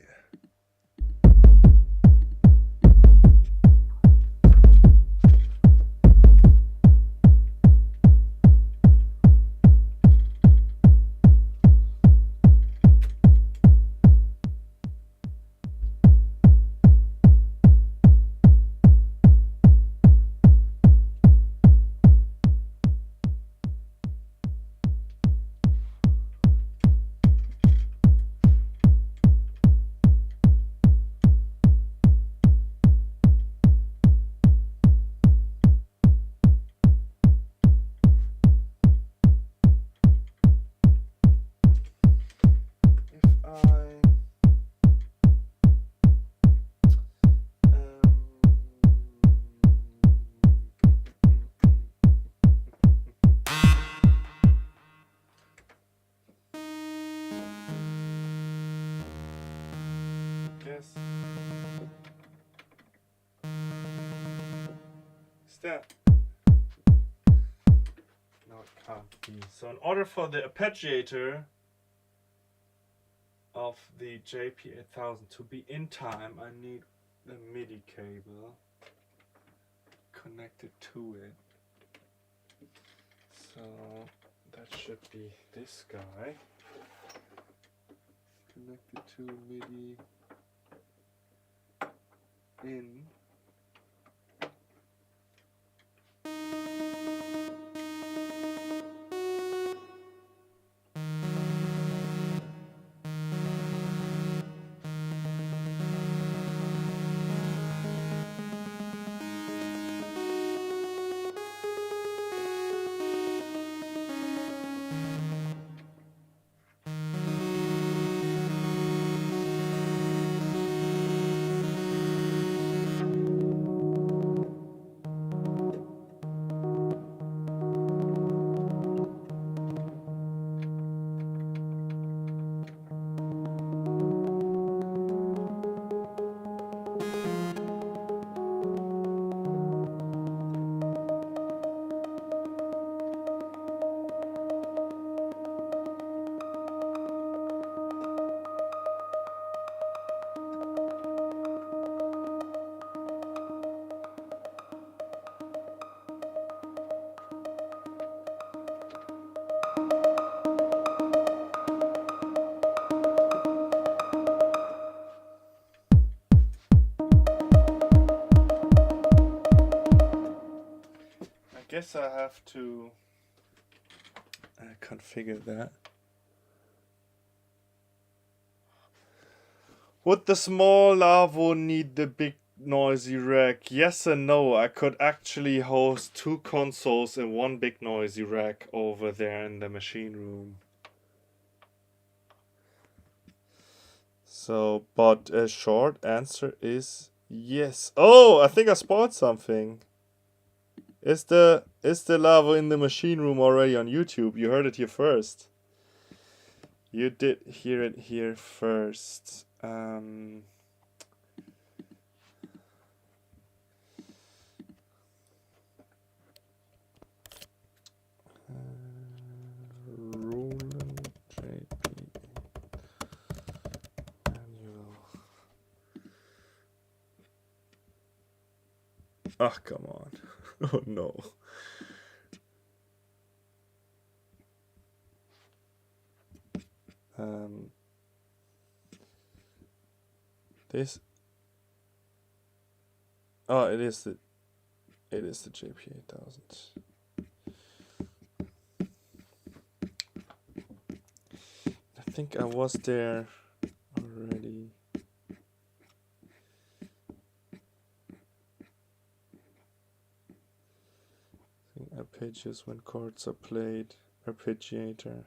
Yes. Is that? No, it can't be. So in order for the arpeggiator of the JP8000 to be in time, I need the MIDI cable connected to it. So that should be this guy connected to MIDI in. I guess I have to configure that. Would the small Lavo need the big noisy rack? Yes and no. I could actually host 2 consoles in one big noisy rack over there in the machine room. So, but a short answer is yes. Oh, I think I spotted something. Is the Lavo in the machine room already on YouTube? You heard it here first. You did hear it here first. Roland JP manual. Ah, come on. Oh no. This. Oh, it is the JP8000. I think I was there already. I think arpeggios when chords are played. Arpeggiator.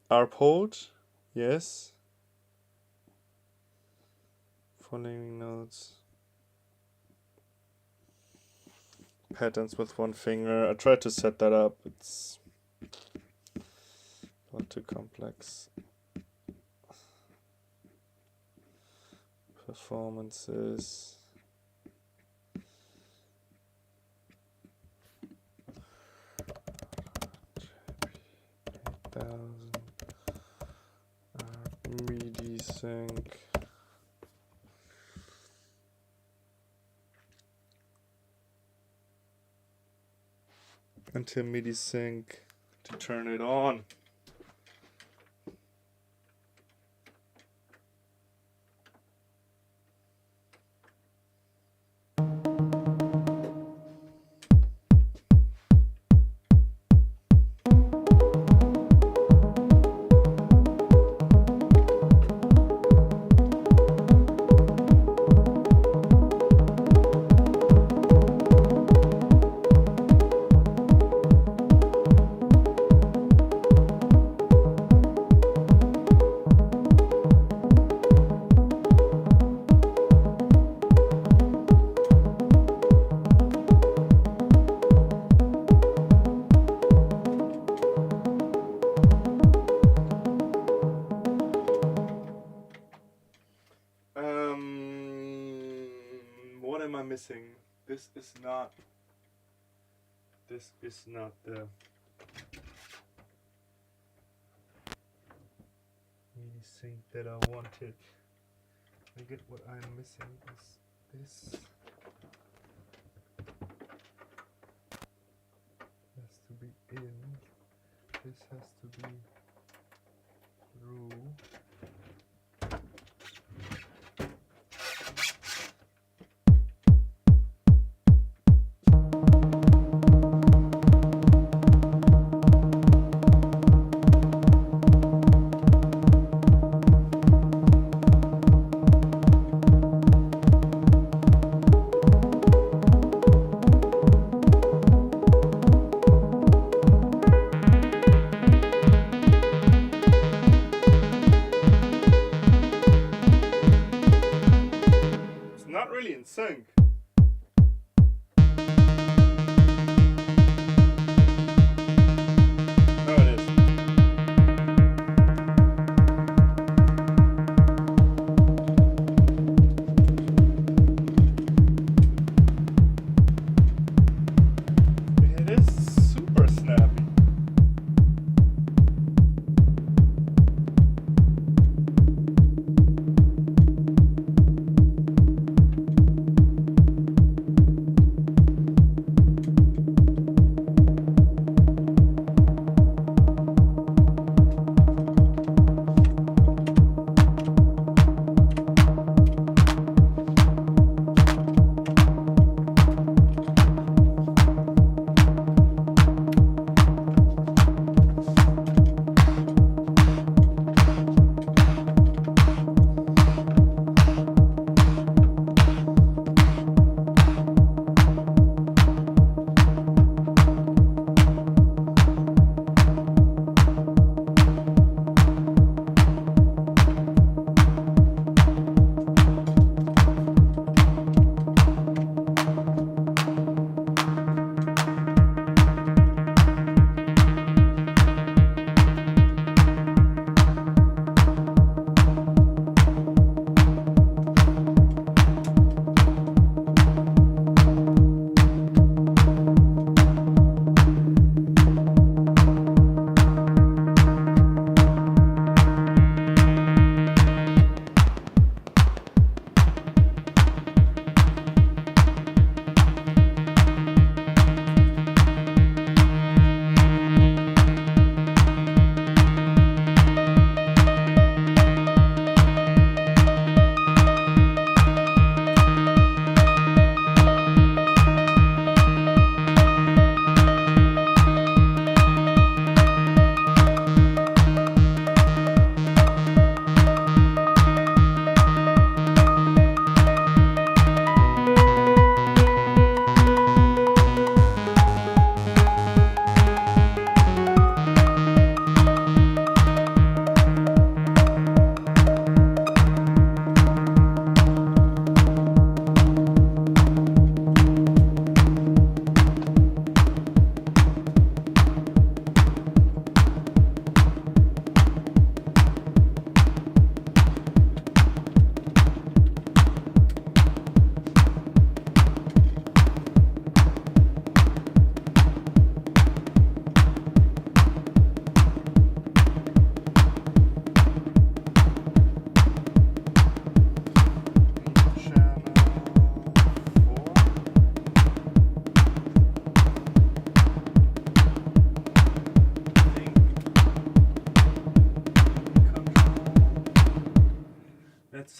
Arpode, yes. Following notes. Patterns with one finger. I tried to set that up. It's not too complex. Performances. JP8000. MIDI sync. Until MIDI sync to turn it on. What am I missing? This is not the MIDI sync that I wanted. I get what I'm missing is this has to be in, this has to be through. Not really in sync. No, it is. It is super snappy.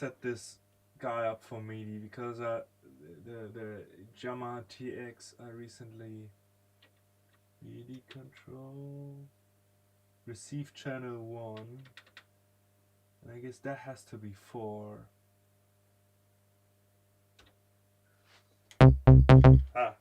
set this guy up for MIDI because the Yamaha TX I recently MIDI control receive channel 1, and I guess that has to be 4. Ah.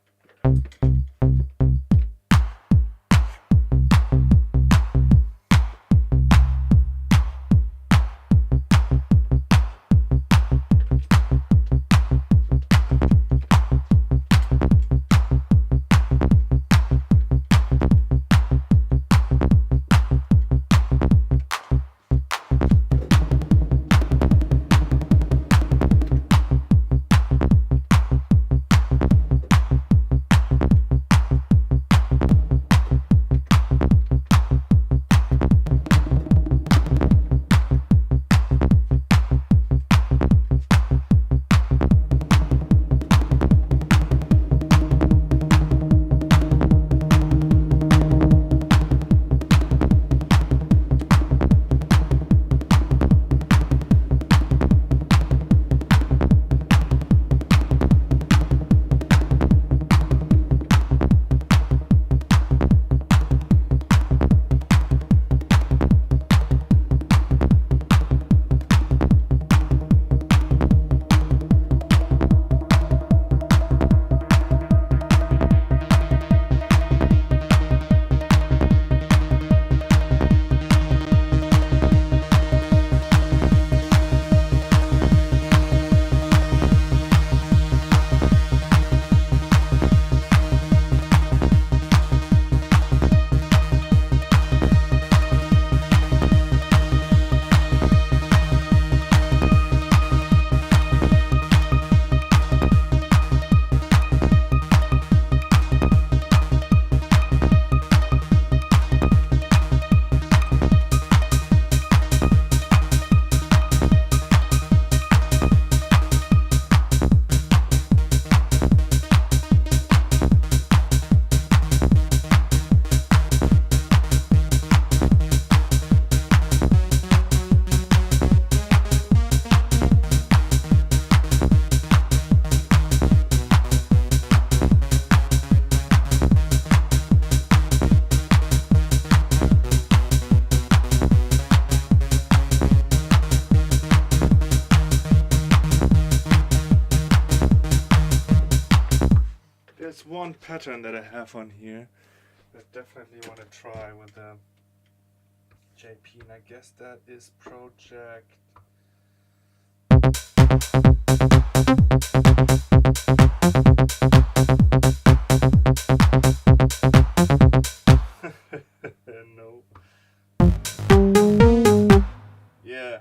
There's one pattern that I have on here that definitely want to try with the JP, and I guess that is project. No. Yeah.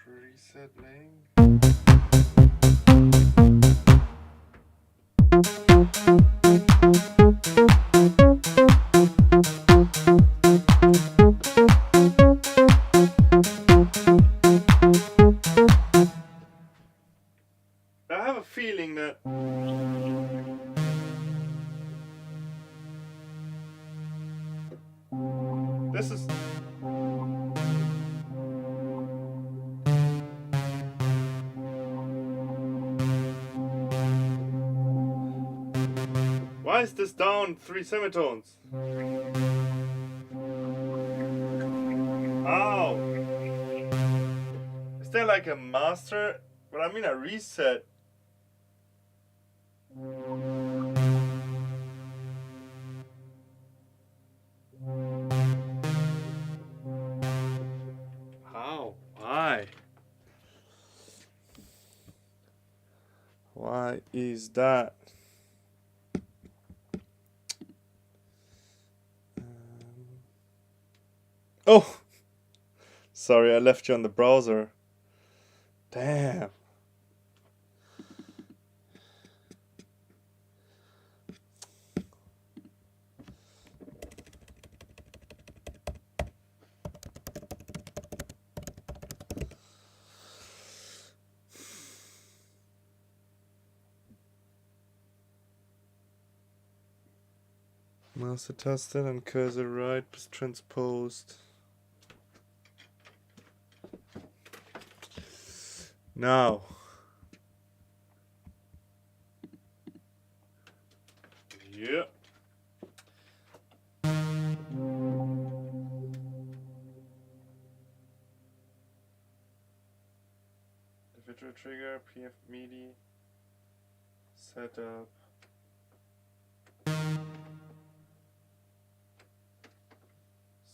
Preset name. I have a feeling that this is why is this down 3 semitones? Ow! Is there like a master? But I mean a reset. How? Why? Why is that? Oh! Sorry, I left you on the browser. Damn. Master-Taste, dann Cursor right bis Transposed. Now. Yeah. Individual trigger, PF MIDI, setup.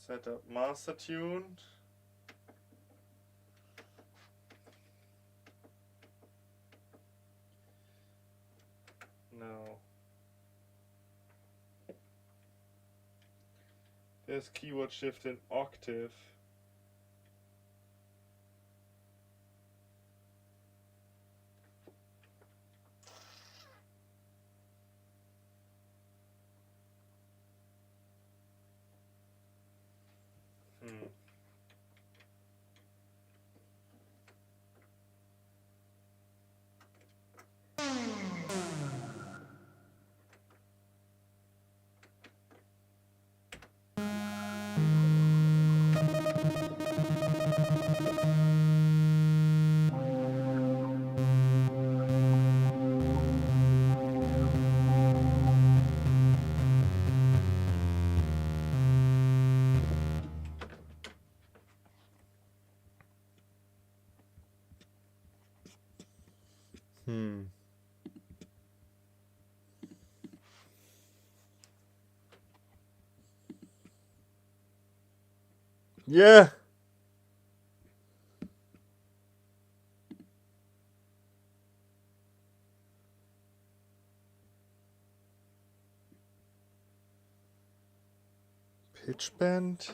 Setup master tuned. No. There's keyword shift in octave. Yeah. Pitch bend.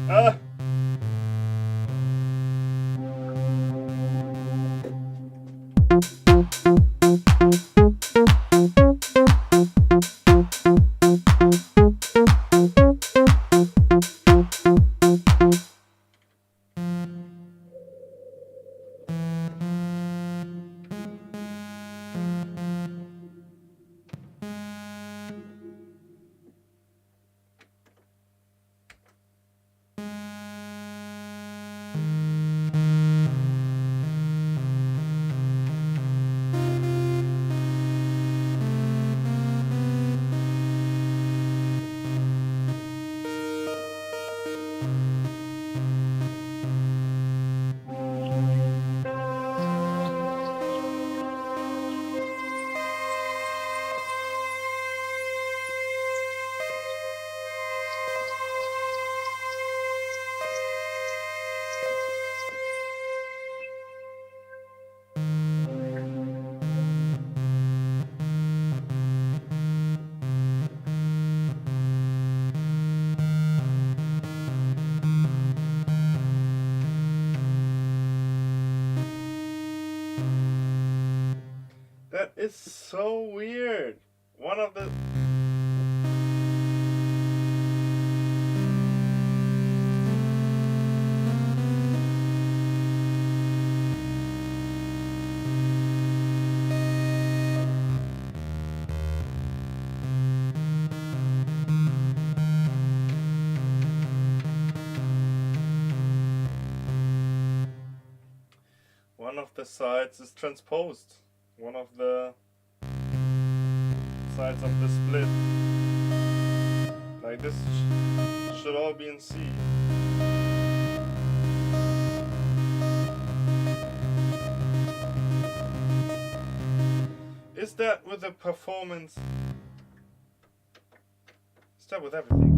Ah. That is so weird. One of the sides is transposed. One of the sides of the split. Like this should all be in C. Is that with the performance? Is that with everything?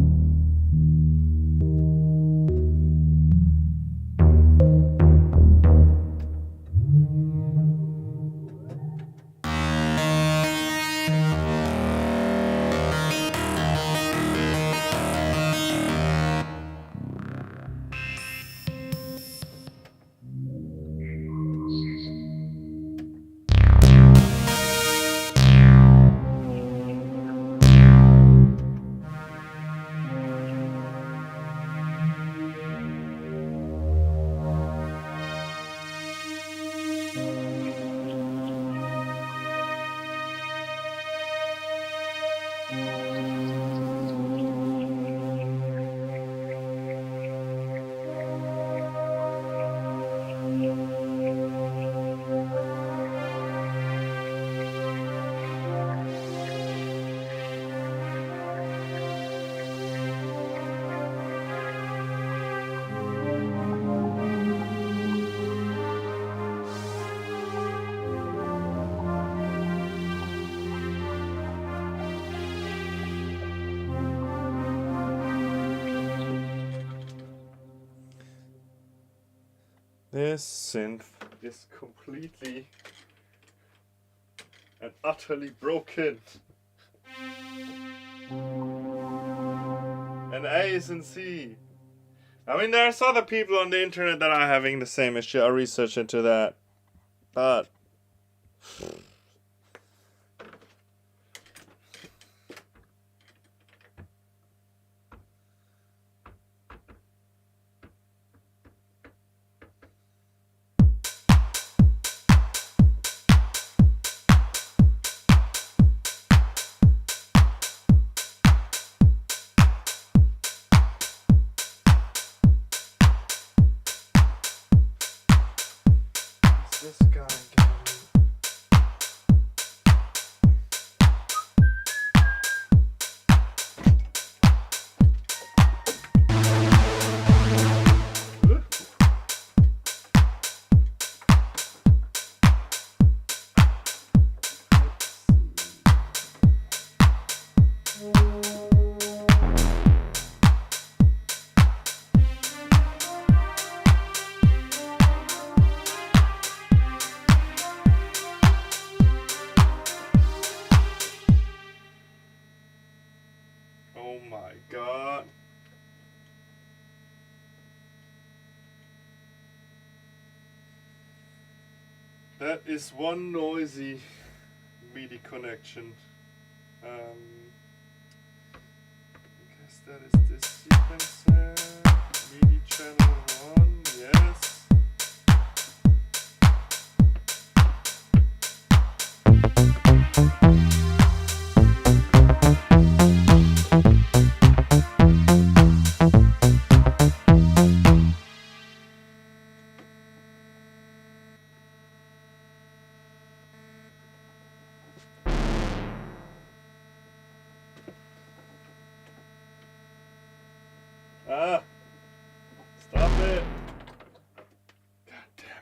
This synth is completely and utterly broken. And A's and C. I mean, there's other people on the internet that are having the same issue. I researched into that. But this guy again. Oh my god. That is one noisy MIDI connection. I guess that is this sequencer. MIDI channel 1, yes. Ah! Stop it! God damn it.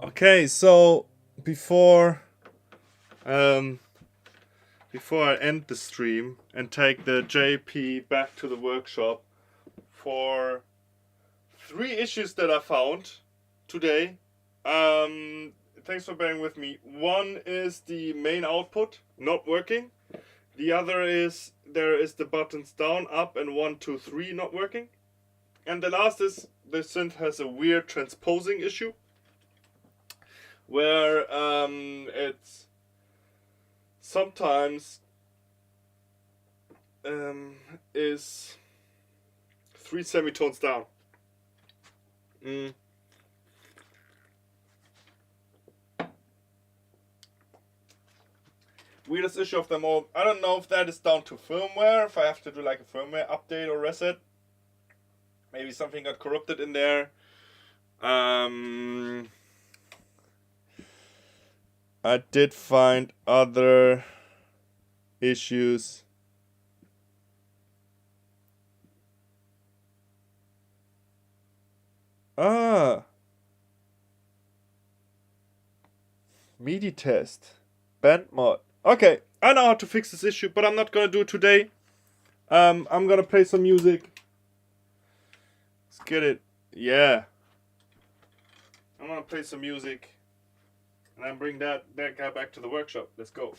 Okay, so before I end the stream and take the JP back to the workshop for 3 issues that I found today. Thanks for bearing with me. One is the main output not working. The other is there is the buttons down, up, and 1, 2, 3 not working. And the last is the synth has a weird transposing issue, where it's sometimes is 3 semitones down. weirdest issue of them all. I don't know if that is down to firmware, if I have to do like a firmware update or reset. Maybe something got corrupted in there. I did find other issues. MIDI test. Band mod. Okay, I know how to fix this issue, but I'm not gonna do it today. I'm gonna play some music. Let's get it. Yeah. I'm gonna play some music. And then bring that guy back to the workshop. Let's go.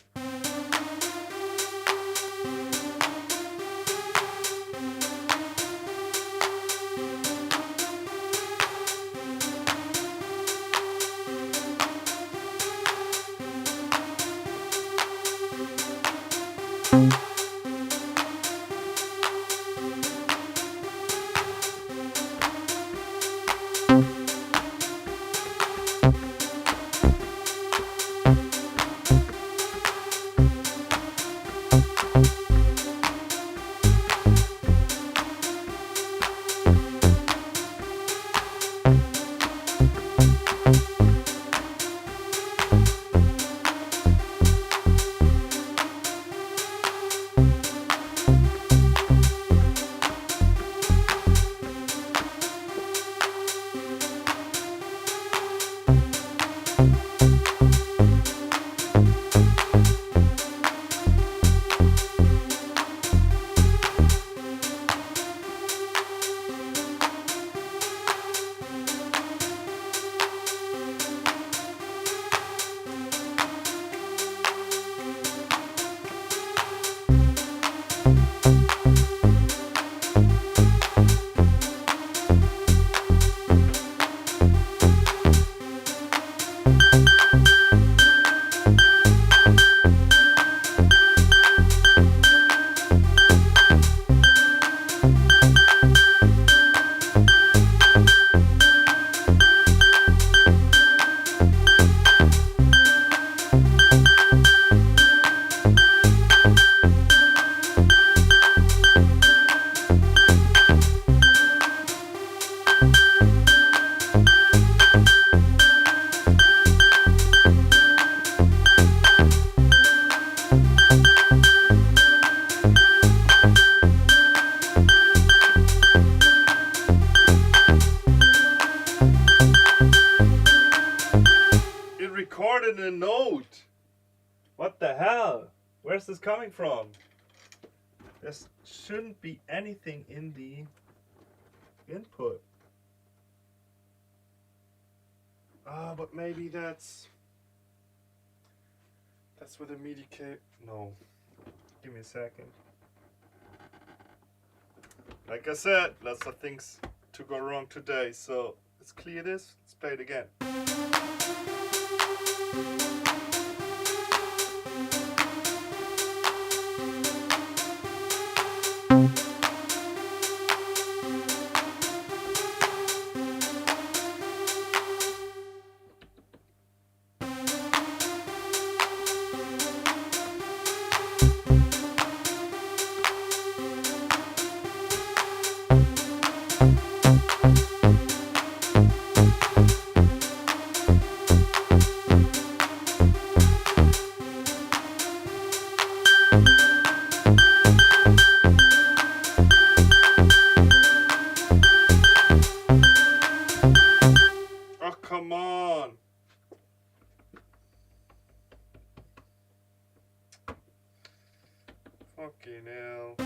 Recorded a note. What the hell? Where's this coming from? There shouldn't be anything in the input. But maybe that's where the MIDI cable. No, give me a second. Like I said, lots of things to go wrong today. So let's clear this. Let's play it again. Come on. Fucking hell.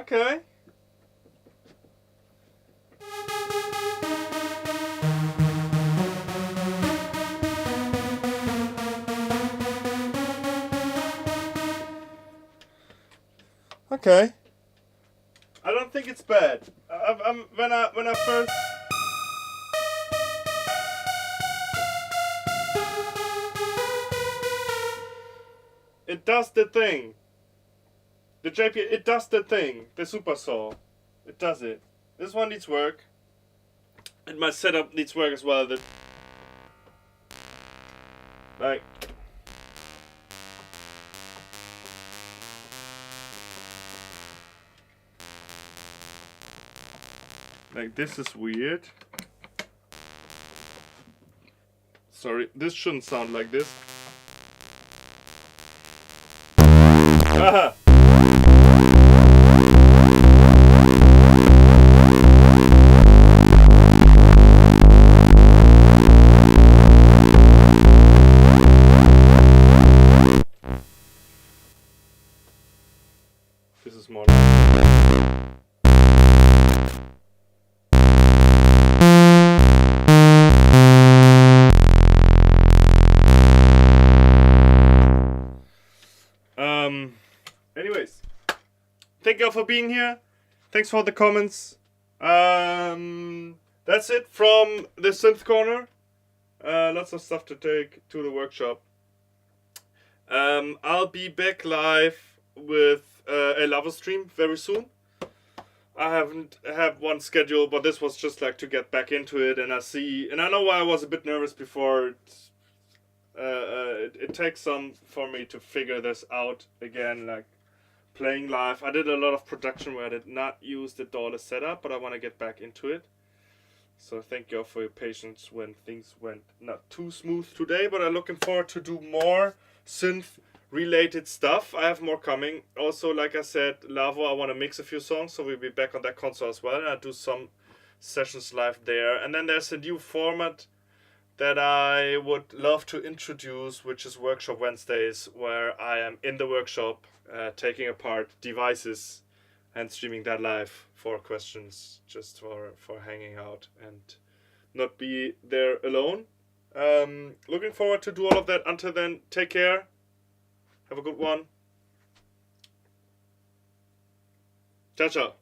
Okay. Okay. I don't think it's bad. When I first. It does the thing. The JP, it does the thing. The super saw. It does it. This one needs work. And my setup needs work as well. Like. Like, this is weird. Sorry, this shouldn't sound like this. Aha! This is more like... Anyways, thank you all for being here. Thanks for the comments. That's it from the Synth Corner. Lots of stuff to take to the workshop. I'll be back live with a lava stream very soon. I haven't had one schedule, but this was just like to get back into it, and I know why I was a bit nervous before. It takes some for me to figure this out again, like playing live. I did a lot of production where I did not use the DAW setup, but I want to get back into it. So thank you all for your patience when things went not too smooth today, but I'm looking forward to do more synth related stuff. I have more coming. Also, like I said, Lavo, I want to mix a few songs, so we'll be back on that console as well, and I'll do some sessions live there. And then there's a new format that I would love to introduce, which is Workshop Wednesdays, where I am in the workshop taking apart devices and streaming that live for questions, just for hanging out and not be there alone. Looking forward to do all of that. Until then, take care. Have a good one. Ciao, ciao.